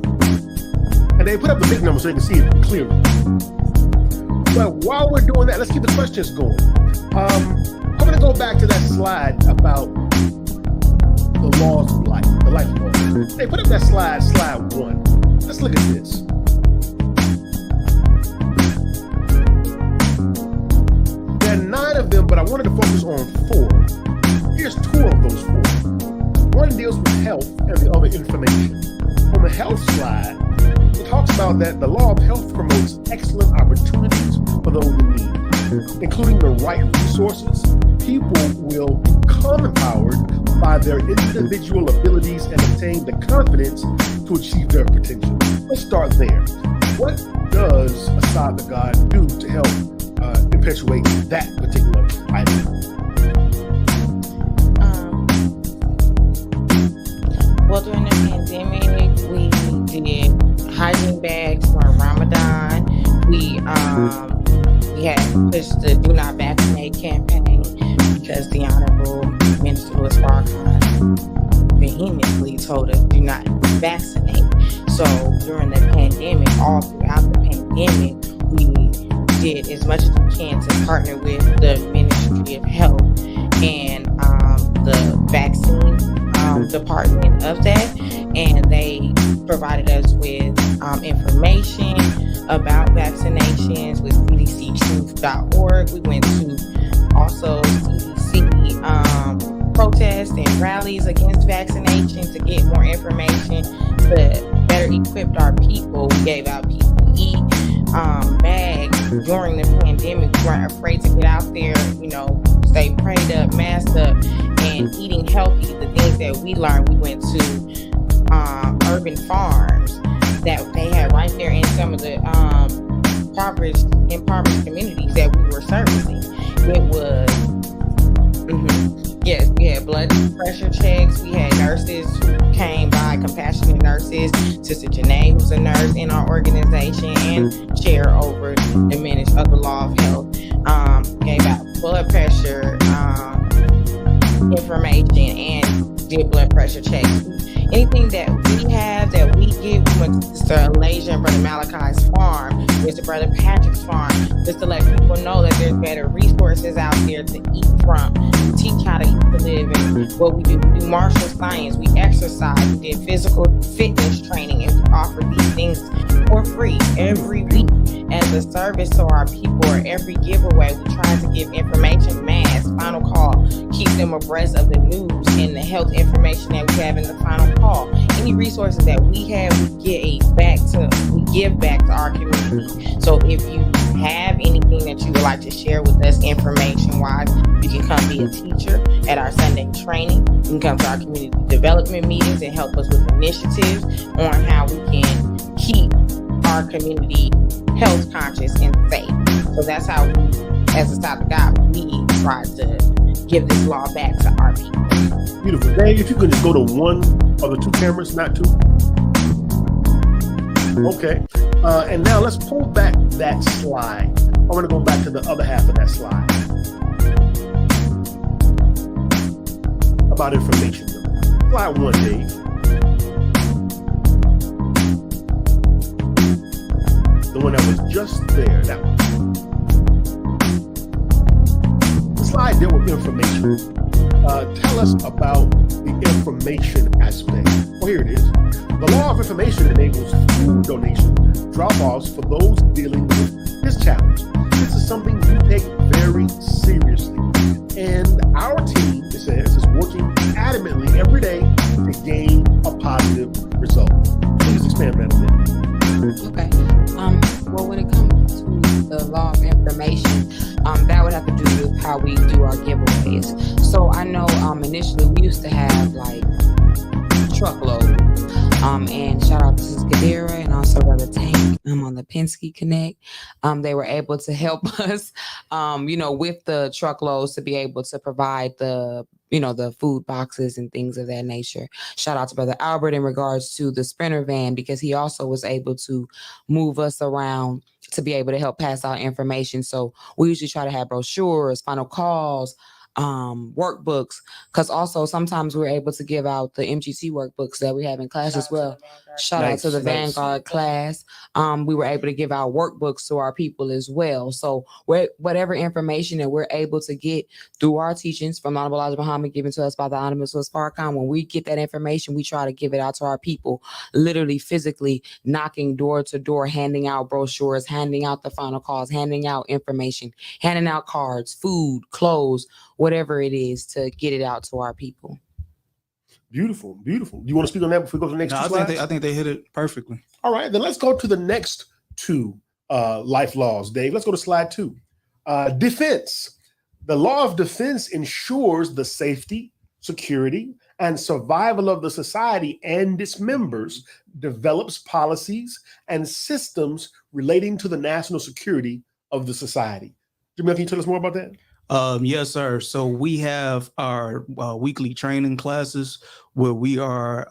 and they put up the big number so you can see it clearly. But while we're doing that, let's keep the questions going. I'm going to go back to that slide about the laws of life, the life laws. Hey, put up that slide 1. Let's look at this. There are 9 of them, but I wanted to focus on 4. Here's 2 of those 4. One deals with health and the other information. On the health slide, it talks about that the law of health promotes excellent opportunities for those in need, including the right resources. People will become empowered by their individual abilities and obtain the confidence to achieve their potential. Let's start there. What does Asaad The Gxd do to help perpetuate that particular item? Well, during the pandemic, we did hygiene bags for Ramadan. We had pushed the Do Not Vaccinate campaign because the Honorable Minister Louis Farrakhan vehemently told us do not vaccinate. So during the pandemic, all throughout the pandemic, we did as much as we can to partner with the Ministry of Health and the vaccine department of that, and they provided us with information about vaccinations with cdctruth.org. We went to also CDC protests and rallies against vaccination to get more information, to better equip our people. We gave out PPE bags during the pandemic. We weren't afraid to get out there, stay prayed up, masked up, and eating healthy. The things that we learned, we went to urban farms that they had right there in some of the impoverished communities that we were servicing. It was, yes, we had blood pressure checks. We had nurses who came by, compassionate nurses. Sister Janae, who's a nurse in our organization and chair over the Ministry of the Law of Health, gave out blood pressure information and did blood pressure checks. anything that we have that we give, we went to Sister Alasia and Brother Malachi's farm, Mr. Brother Patrick's farm, just to let people know that there's better resources out there to eat from, to teach how to eat to live. And what we do martial science, we exercise, we did physical fitness training, and we offer these things for free every week as a service to our people. Or every giveaway, we try to give information, mass, final call, keep them abreast of the news and the health information that we have in the final call. Any resources that we have, we give back to our community. So if you have anything that you would like to share with us information-wise, you can come be a teacher at our Sunday training. You can come to our community development meetings and help us with initiatives on how we can keep our community health conscious and safe. So that's how we, as Asaad The Gxd, we try to give this law back to our people. Beautiful. Dave, if you could just go to one of the two cameras, not two. Okay. And now let's pull back that slide. I want to go back to the other half of that slide. About information. Slide one, Dave. The one that was just there, that one. The slide dealt with information. Tell us about the information aspect. Oh, here it is. The law of information enables food donation drop-offs for those dealing with this challenge. This is something we take very seriously. And our team, it says, is working adamantly every day to gain a positive result. Please expand that a bit. Okay. Well, when it comes to the law of information, that would have to do with how we do our giveaways. So I know initially we used to have like truckload. And shout out to Sis Gadira and also Brother Tank on the Penske Connect. They were able to help us, with the truckloads to be able to provide the food boxes and things of that nature. Shout out to Brother Albert in regards to the Sprinter van, because he also was able to move us around to be able to help pass out information. So we usually try to have brochures, final calls, workbooks, because also sometimes we're able to give out the MGT workbooks that we have in class as well. Shout out to the Vanguard class. We were able to give out workbooks to our people as well. So whatever information that we're able to get through our teachings from Honorable Elijah Muhammad given to us by the Honorable Minister Louis Farrakhan, when we get that information, we try to give it out to our people, literally physically knocking door to door, handing out brochures, handing out the final calls, handing out information, handing out cards, food, clothes, whatever it is, to get it out to our people. Beautiful, beautiful. Do you want to speak on that before we go to the next two slides? I think they hit it perfectly. All right, then let's go to the next two life laws, Dave. Let's go to slide 2. Defense. The law of defense ensures the safety, security, and survival of the society and its members, develops policies and systems relating to the national security of the society. Jamil, can you tell us more about that? Yes, sir. So we have our weekly training classes where we are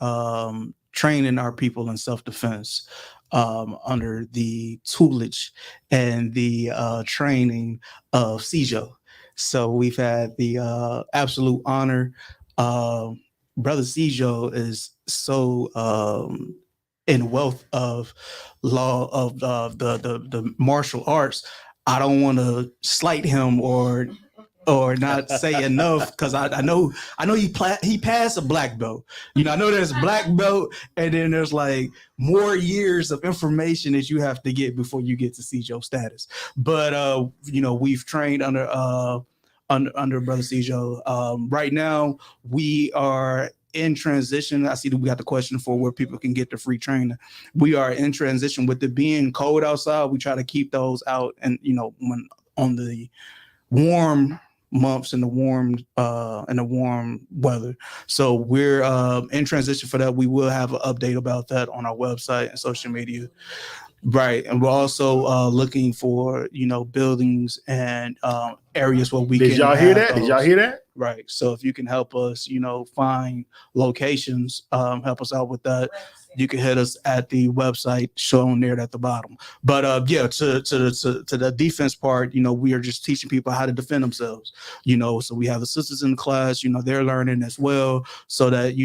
training our people in self-defense under the tutelage and the training of CJO. So we've had the absolute honor. Brother CJO is so in wealth of law of the martial arts. I don't want to slight him or not say enough, because I know he passed a black belt. I know there's black belt, and then there's like more years of information that you have to get before you get to CJO status. But we've trained under Brother CJO. Right now we are in transition. I see that we got the question for where people can get the free training. We are in transition with it being cold outside. We try to keep those out, and when on the warm months and the warm weather. So we're in transition for that. We will have an update about that on our website and social media. Right. And we're also looking for, buildings and areas where we can. Did y'all hear that? Did y'all hear that? Right. So if you can help us, find locations, help us out with that. You can hit us at the website shown there at the bottom. But to the defense part, we are just teaching people how to defend themselves. So we have the sisters in the class, they're learning as well, so that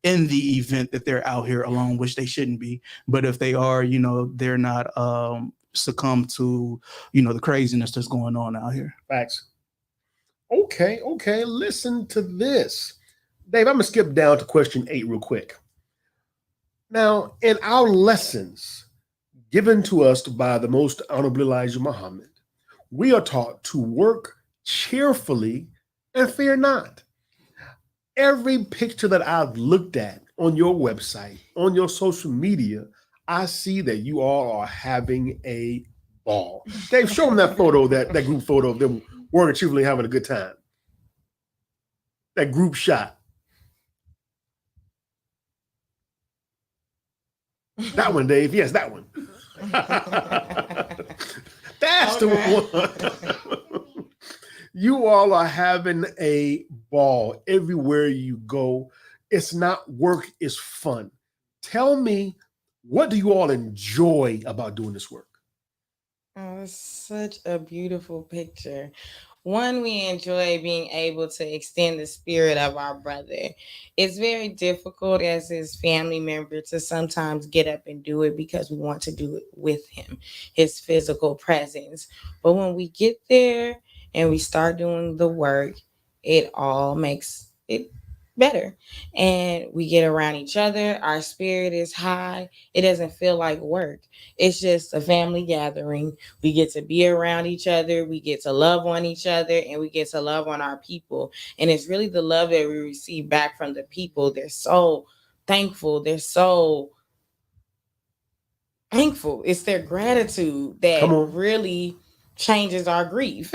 in the event that they're out here alone, which they shouldn't be. But if they are, they're not succumb to, the craziness that's going on out here. Facts. Okay. Listen to this. Dave, I'm going to skip down to question 8 real quick. Now, in our lessons given to us by the Most Honorable Elijah Muhammad, we are taught to work cheerfully and fear not. Every picture that I've looked at on your website, on your social media, I see that you all are having a ball. Dave, show them that photo, that group photo of them working cheerfully, having a good time. That group shot. That one, Dave. Yes, that one. That's the one. You all are having a ball everywhere you go. It's not work, it's fun. Tell me, what do you all enjoy about doing this work? Oh, it's such a beautiful picture. One, we enjoy being able to extend the spirit of our brother. It's very difficult as his family member to sometimes get up and do it because we want to do it with him, his physical presence. But when we get there and we start doing the work, it all makes it better. And we get around each other. Our spirit is high. It doesn't feel like work. It's just a family gathering. We get to be around each other. We get to love on each other, and we get to love on our people. And it's really the love that we receive back from the people. They're so thankful. They're so thankful. It's their gratitude that really changes our grief.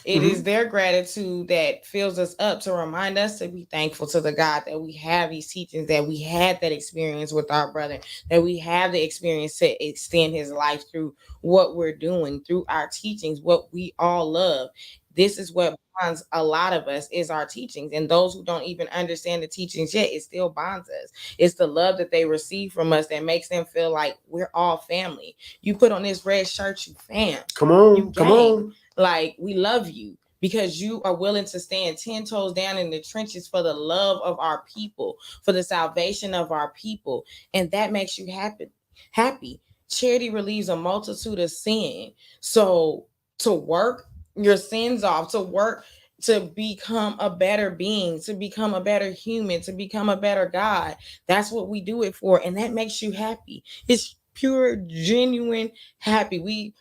It is their gratitude that fills us up to remind us to be thankful to the God that we have these teachings, that we had that experience with our brother, that we have the experience to extend his life through what we're doing, through our teachings, what we all love. This is what bonds a lot of us, is our teachings. And those who don't even understand the teachings yet, it still bonds us. It's the love that they receive from us that makes them feel like we're all family. You put on this red shirt, you fam. Come on. Like, we love you because you are willing to stand 10 toes down in the trenches for the love of our people, for the salvation of our people. And that makes you happy. Charity relieves a multitude of sin. So to work your sins off, to work to become a better being, to become a better human, to become a better God, that's what we do it for. And that makes you happy. It's pure, genuine happy. We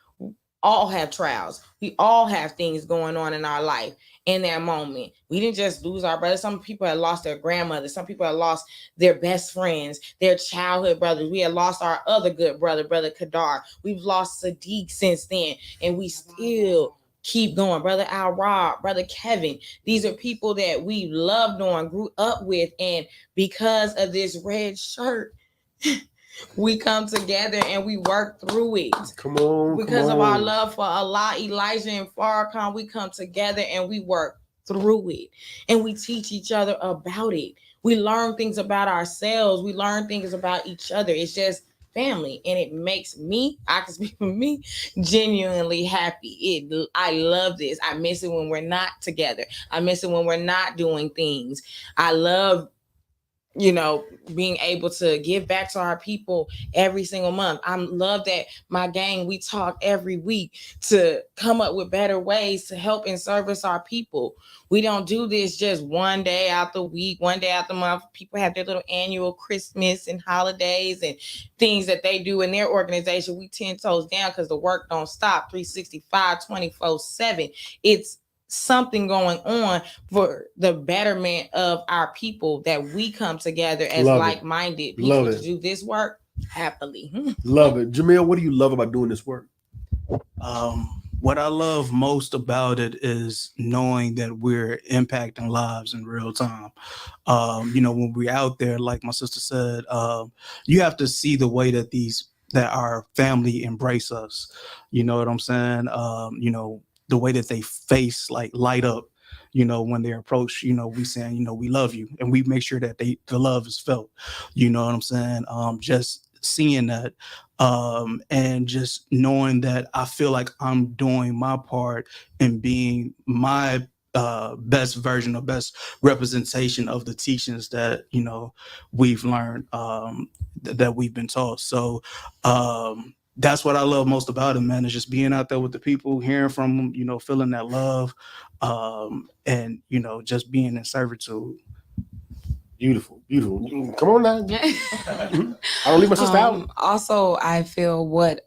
all have trials. We all have things going on in our life in that moment. We didn't just lose our brother. Some people have lost their grandmother. Some people have lost their best friends, their childhood brothers. We had lost our other good brother, Brother Kadar. We've lost Sadiq since then, and we still keep going. Brother Al Rob, Brother Kevin. These are people that we loved on, grew up with, and because of this red shirt, we come together and we work through it. Because of our love for Allah, Elijah, and Farrakhan, we come together and we work through it. And we teach each other about it. We learn things about ourselves. We learn things about each other. It's just family. And it makes me, I can speak for me, genuinely happy. I love this. I miss it when we're not together. I miss it when we're not doing things. I love being able to give back to our people every single month. I love that my gang, we talk every week to come up with better ways to help and service our people. We don't do this just one day out the week, one day out the month. People have their little annual Christmas and holidays and things that they do in their organization. We 10 toes down because the work don't stop 365, 24/7. It's something going on for the betterment of our people, that we come together as like-minded people to do this work happily. Love it. Jamil, what do you love about doing this work? What I love most about it is knowing that we're impacting lives in real time. When we're out there, like my sister said, you have to see the way that our family embrace us. You know what I'm saying? The way that they face light up, when they approach, we saying, we love you, and we make sure that the love is felt. You know what I'm saying? Just seeing that, and just knowing that I feel like I'm doing my part in being my best version or best representation of the teachings that we've learned, that we've been taught. So that's what I love most about it, man, is just being out there with the people, hearing from them, feeling that love, and just being in servitude. Beautiful. Come on now. I don't leave my sister out. Also, I feel what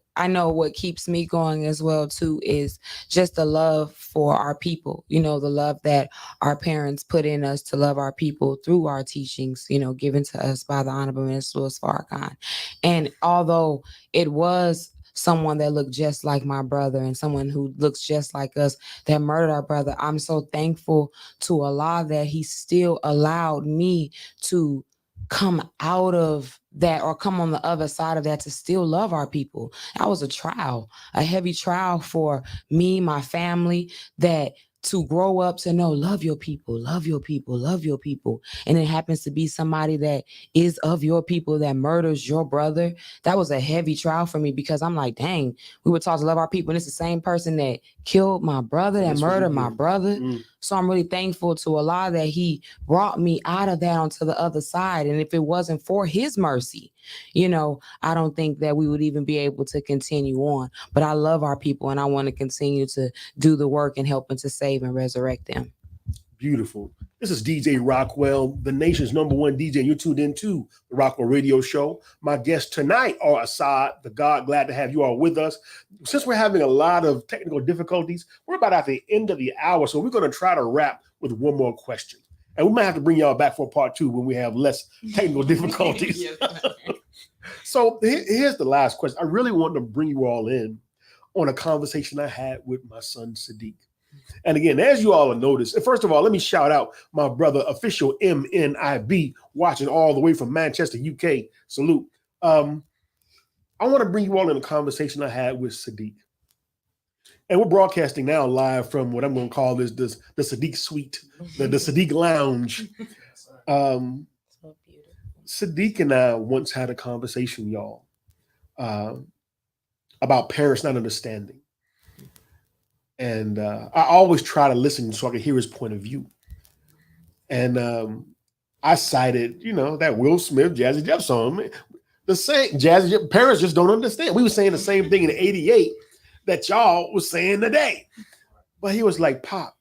keeps me going as well too is just the love for our people, the love that our parents put in us to love our people through our teachings, given to us by the Honorable Minister Louis Farrakhan. And although it was someone that looked just like my brother and someone who looks just like us that murdered our brother, I'm so thankful to Allah that he still allowed me to come out of that or come on the other side of that to still love our people. That was a heavy trial for me, my family, that to grow up to know, love your people, love your people, love your people. And it happens to be somebody that is of your people that murders your brother. That was a heavy trial for me because I'm like, dang, we were taught to love our people. And it's the same person that killed my brother, that murdered my brother. So I'm really thankful to Allah that he brought me out of that onto the other side. And if it wasn't for his mercy, I don't think that we would even be able to continue on. But I love our people and I want to continue to do the work and helping to save and resurrect them. Beautiful. This is DJ Rockwell, the nation's #1 DJ. And you're tuned into the Rockwell Radio Show. My guests tonight are Asaad The Gxd. Glad to have you all with us. Since we're having a lot of technical difficulties, we're about at the end of the hour, so we're going to try to wrap with one more question. And we might have to bring y'all back for part 2 when we have less technical difficulties. So here's the last question. I really want to bring you all in on a conversation I had with my son, Sadiq. And again, as you all have noticed, first of all, let me shout out my brother, official MNIB, watching all the way from Manchester, UK. Salute. I want to bring you all in a conversation I had with Sadiq. And we're broadcasting now live from what I'm going to call the Sadiq Suite, the Sadiq Lounge. Sadiq and I once had a conversation, y'all, about parents not understanding. And I always try to listen so I can hear his point of view. And I cited, that Will Smith, Jazzy Jeff song. The same Jazzy Jeff, parents just don't understand. We were saying the same thing in '88 that y'all was saying today. But he was like, Pop,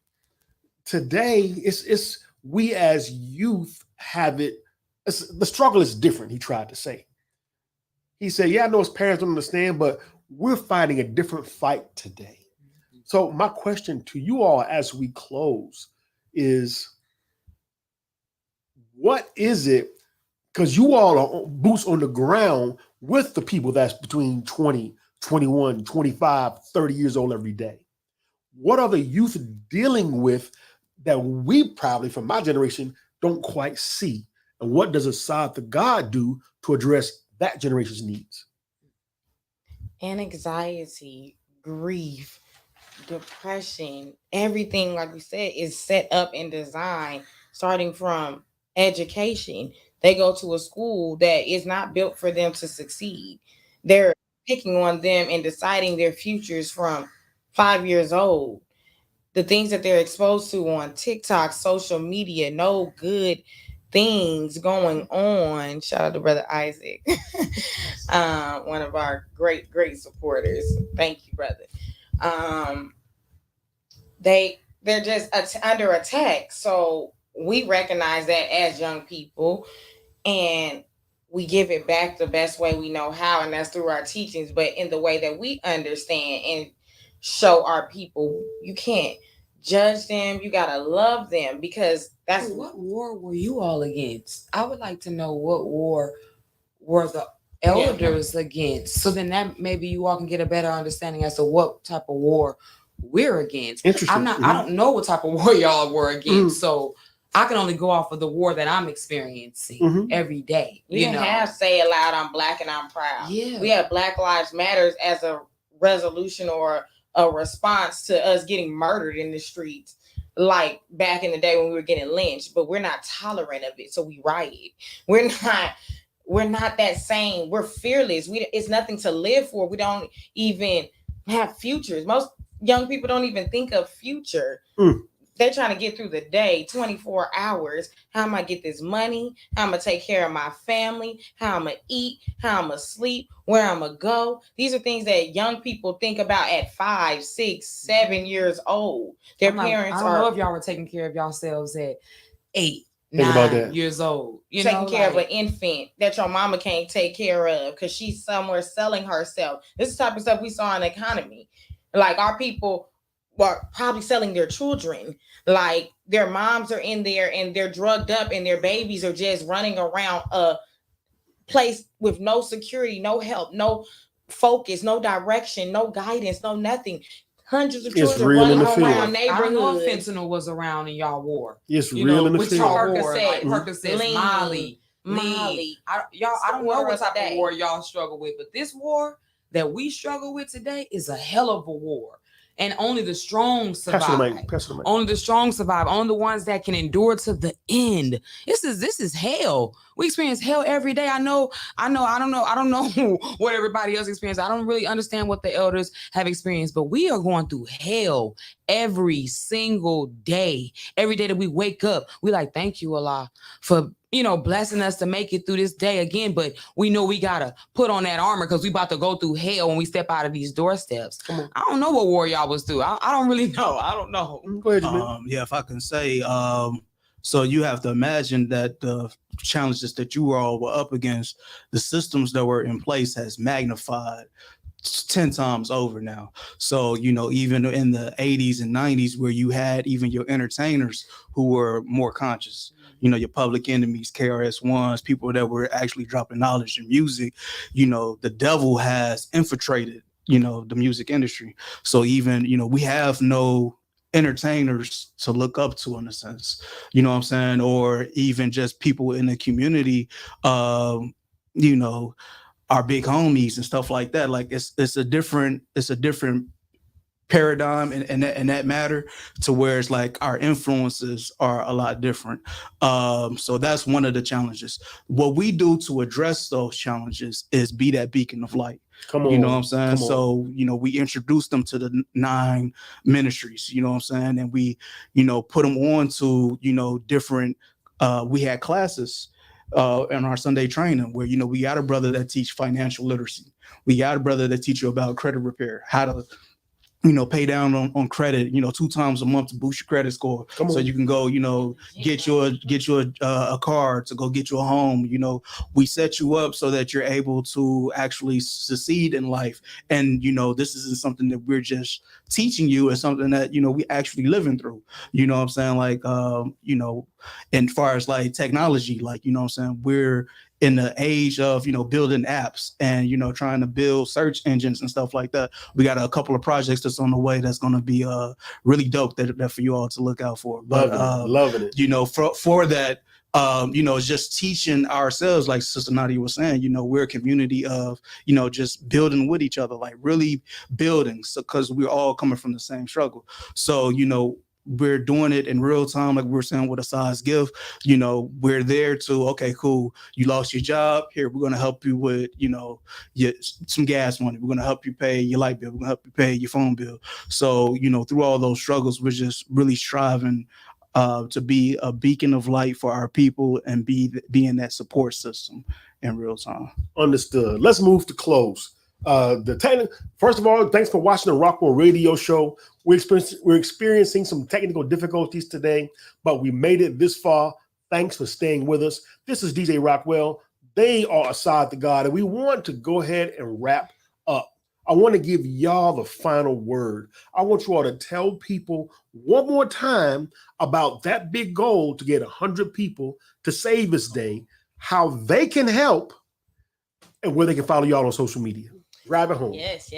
today it's we as youth have it. The struggle is different, he tried to say. He said, yeah, I know his parents don't understand, but we're fighting a different fight today. So my question to you all as we close is, what is it, because you all are boots on the ground with the people that's between 20, 21, 25, 30 years old every day. What are the youth dealing with that we probably, from my generation, don't quite see? And what does Asaad The Gxd do to address that generation's needs? Anxiety, grief, depression, everything, like we said, is set up and designed starting from education. They go to a school that is not built for them to succeed. They're picking on them and deciding their futures from 5 years old. The things that they're exposed to on TikTok, social media, no good things going on. Shout out to Brother Isaac, one of our great supporters. Thank you, brother. They're just under attack. So we recognize that as young people, and we give it back the best way we know how, and that's through our teachings, but in the way that we understand and show our people. You can't judge them. You gotta love them, because that's what war were you all against? I would like to know what war were the elders against, so then that maybe you all can get a better understanding as to what type of war we're against. Interesting. I don't know what type of war y'all were against, so I can only go off of the war that I'm experiencing every day. We didn't have Say It Loud, I'm Black and I'm Proud. Yeah. We had Black Lives Matters as a resolution or a response to us getting murdered in the streets, like back in the day when we were getting lynched, but we're not tolerant of it, so we riot. We're not that same. We're fearless. It's nothing to live for. We don't even have futures. Most young people don't even think of future. they're trying to get through the day, 24 hours. How am I get this money? How am I take care of my family? How I'm going to eat? How I'm going to sleep? Where I'm going to go? These are things that young people think about at 5, 6, 7 years old. Their parents I don't know if y'all were taking care of yourselves at 8, Think about 9 that. years old. You taking know, care of like, an infant that your mama can't take care of because she's somewhere selling herself. This is the type of stuff we saw in the economy. Like our people were probably selling their children. Like their moms are in there and they're drugged up and their babies are just running around a place with no security, no help, no focus, no direction, no guidance, no nothing. Hundreds of children running around neighborhoods. I don't know if fentanyl was around in y'all war. It's real in the field. Percocet, Molly. I don't know what type of war y'all struggle with, but this war that we struggle with today is a hell of a war. And only the strong survive. Only the strong survive. Only the ones that can endure to the end. This is hell. We experience hell every day. I don't know what everybody else experienced. I don't really understand what the elders have experienced, but we are going through hell every single day. Every day that we wake up, we like, thank you, Allah, for blessing us to make it through this day again. But we know we gotta put on that armor because we about to go through hell when we step out of these doorsteps. I don't know what war y'all was through. I don't really know. I don't know. Yeah, if I can say, so you have to imagine that the challenges that you all were up against, the systems that were in place has magnified 10 times over now. So, even in the 80s and 90s where you had even your entertainers who were more conscious, your Public Enemies, KRS-Ones, people that were actually dropping knowledge in music, the devil has infiltrated, the music industry. So even, we have no entertainers to look up to in a sense, you know what I'm saying? Or even just people in the community, our big homies and stuff like that. Like it's a different paradigm in that matter, to where it's like our influences are a lot different. So that's one of the challenges. What we do to address those challenges is be that beacon of light. You know what I'm saying? So, we introduced them to the 9 ministries, you know what I'm saying? And we, put them on to, different, we had classes in our Sunday training where, we got a brother that teach financial literacy. We got a brother that teach you about credit repair, how to, pay down on credit, 2 times a month to boost your credit score. So you can go, get you a car to go get you a home. We set you up so that you're able to actually succeed in life. And, this isn't something that we're just teaching you. It's something that, we actually living through, you know what I'm saying? Like, and far as like technology, like, you know what I'm saying? We're in the age of, building apps and, trying to build search engines and stuff like that. We got a couple of projects that's on the way that's going to be really dope that for you all to look out for. But loving it. For that, just teaching ourselves, like Sister Nadia was saying, we're a community of, just building with each other, like really building. So, because we're all coming from the same struggle. So, we're doing it in real time, like we were saying with Asaad The Gxd. We're there to, okay, cool. You lost your job. Here, we're going to help you with, some gas money. We're going to help you pay your light bill. We're going to help you pay your phone bill. So, through all those struggles, we're just really striving to be a beacon of light for our people and be in that support system in real time. Understood. Let's move to close. First of all, thanks for watching the Rockwell radio show. We're experiencing some technical difficulties today, but we made it this far. Thanks for staying with us. This is DJ Rockwell. They are Asaad The Gxd, and we want to go ahead and wrap up. I want to give y'all the final word. I want you all to tell people one more time about that big goal to get 100 people to save this day, how they can help, and where they can follow y'all on social media. Drive it home. Yes.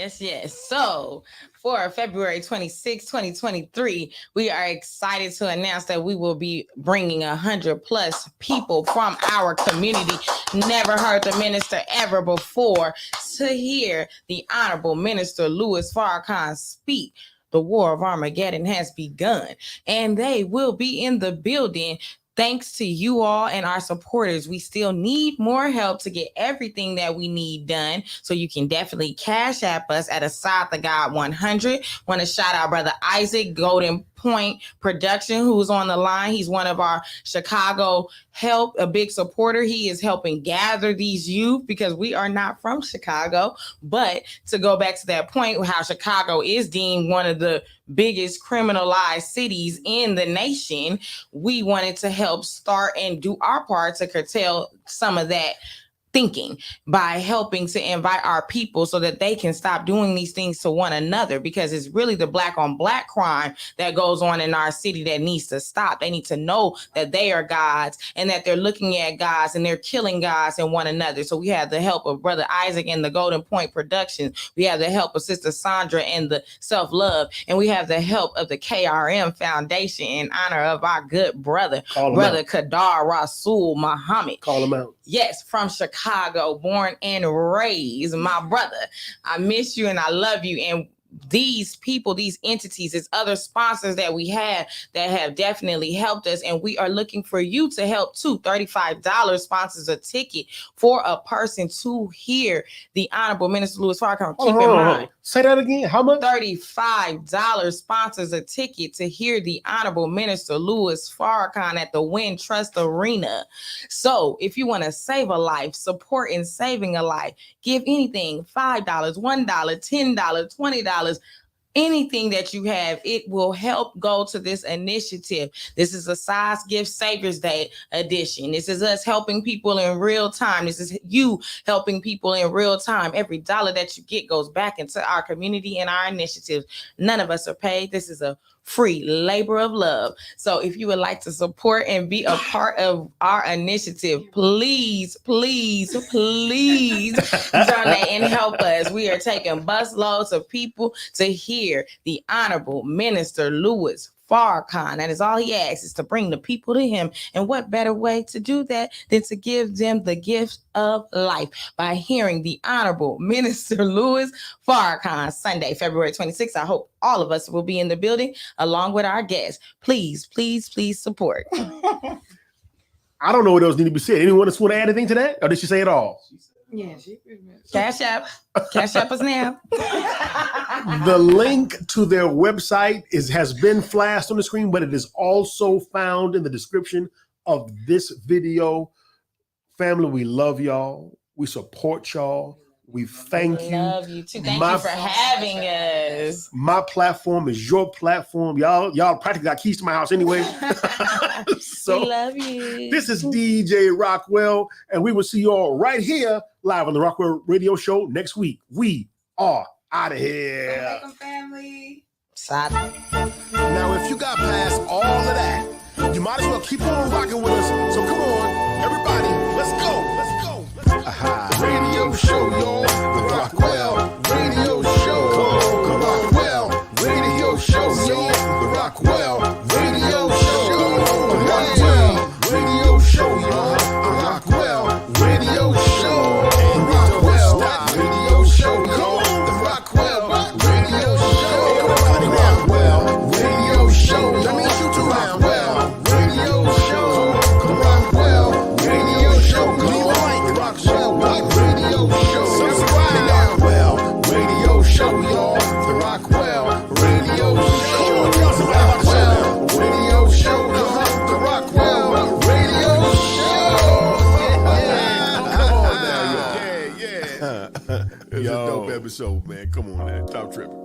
So for February 26, 2023, we are excited to announce that we will be bringing 100+ people from our community. Never heard the minister ever before to hear the Honorable Minister Louis Farrakhan speak. The War of Armageddon has begun, and they will be in the building. Thanks to you all and our supporters. We still need more help to get everything that we need done. So you can definitely cash app us at Asaad The Gxd 100. Want to shout out Brother Isaac, Golden Point Production, who's on the line. He's one of our Chicago help, a big supporter. He is helping gather these youth because we are not from Chicago. But to go back to that point, how Chicago is deemed one of the biggest criminalized cities in the nation, we wanted to help start and do our part to curtail some of that thinking by helping to invite our people so that they can stop doing these things to one another, because it's really the black on black crime that goes on in our city that needs to stop. They need to know that they are gods and that they're looking at gods and they're killing gods and one another. So we have the help of Brother Isaac and the Golden Point Productions. We have the help of Sister Sandra and the Self Love, and we have the help of the KRM Foundation in honor of our good brother, Brother Kadar Rasul Muhammad. Call him out. Yes, from Chicago, born and raised, my brother. I miss you and I love you. And these people, these entities, there's other sponsors that we have that have definitely helped us, and we are looking for you to help too. $35 sponsors a ticket for a person to hear the Honorable Minister Louis Farrakhan. Keep in mind. Say that again. How much? $35 sponsors a ticket to hear the Honorable Minister Louis Farrakhan at the Win Trust Arena. So if you want to save a life, support in saving a life, give anything, $5, $1, $10, $20, anything that you have, it will help go to this initiative. This is Asaad The Gxd Saviours Day edition. This is us helping people in real time. This is you helping people in real time. Every dollar that you get goes back into our community and our initiatives. None of us are paid. This is a free labor of love. So if you would like to support and be a part of our initiative, please, please, please donate and help us. We are taking busloads of people to hear the Honorable Minister Louis Farrakhan. That is all he asks, is to bring the people to him. And what better way to do that than to give them the gift of life by hearing the Honorable Minister Louis Farrakhan Sunday, February 26th. I hope all of us will be in the building along with our guests. Please, please, please support. I don't know what else need to be said. Anyone else want to add anything to that? Or did she say it all? Yeah, Cash App us now. The link to their website has been flashed on the screen, but it is also found in the description of this video. Family, we love y'all. We support y'all. We thank you. Love you too. Thank you for having us. My platform is your platform. Y'all practically got keys to my house anyway. So we love you. This is DJ Rockwell, and we will see you all right here live on the Rockwell Radio Show next week. We are out of here. Welcome, family. Now, if you got past all of that, you might as well keep on rocking with us. So come on, everybody, let's go. Let's go. Radio show, y'all. The Rockwell Radio Show. The Rockwell Radio Show, y'all. The Rockwell Radio Show. The Rockwell Radio Show, y'all. The Rockwell Radio Show. The Rockwell Radio Show, y'all. The Rockwell Radio Show. The Rockwell Radio Show. That means you too. Rockwell Radio Show. The Rockwell Radio Show. The Rockwell Radio Show. Subscribe now. Rockwell Radio Show, y'all. The Rockwell Radio Show. The Rockwell Radio Show, y'all. The Rockwell Radio Show. Come on now, y'all. Yeah. It's a dope episode, man. Come on, man. Stop tripping.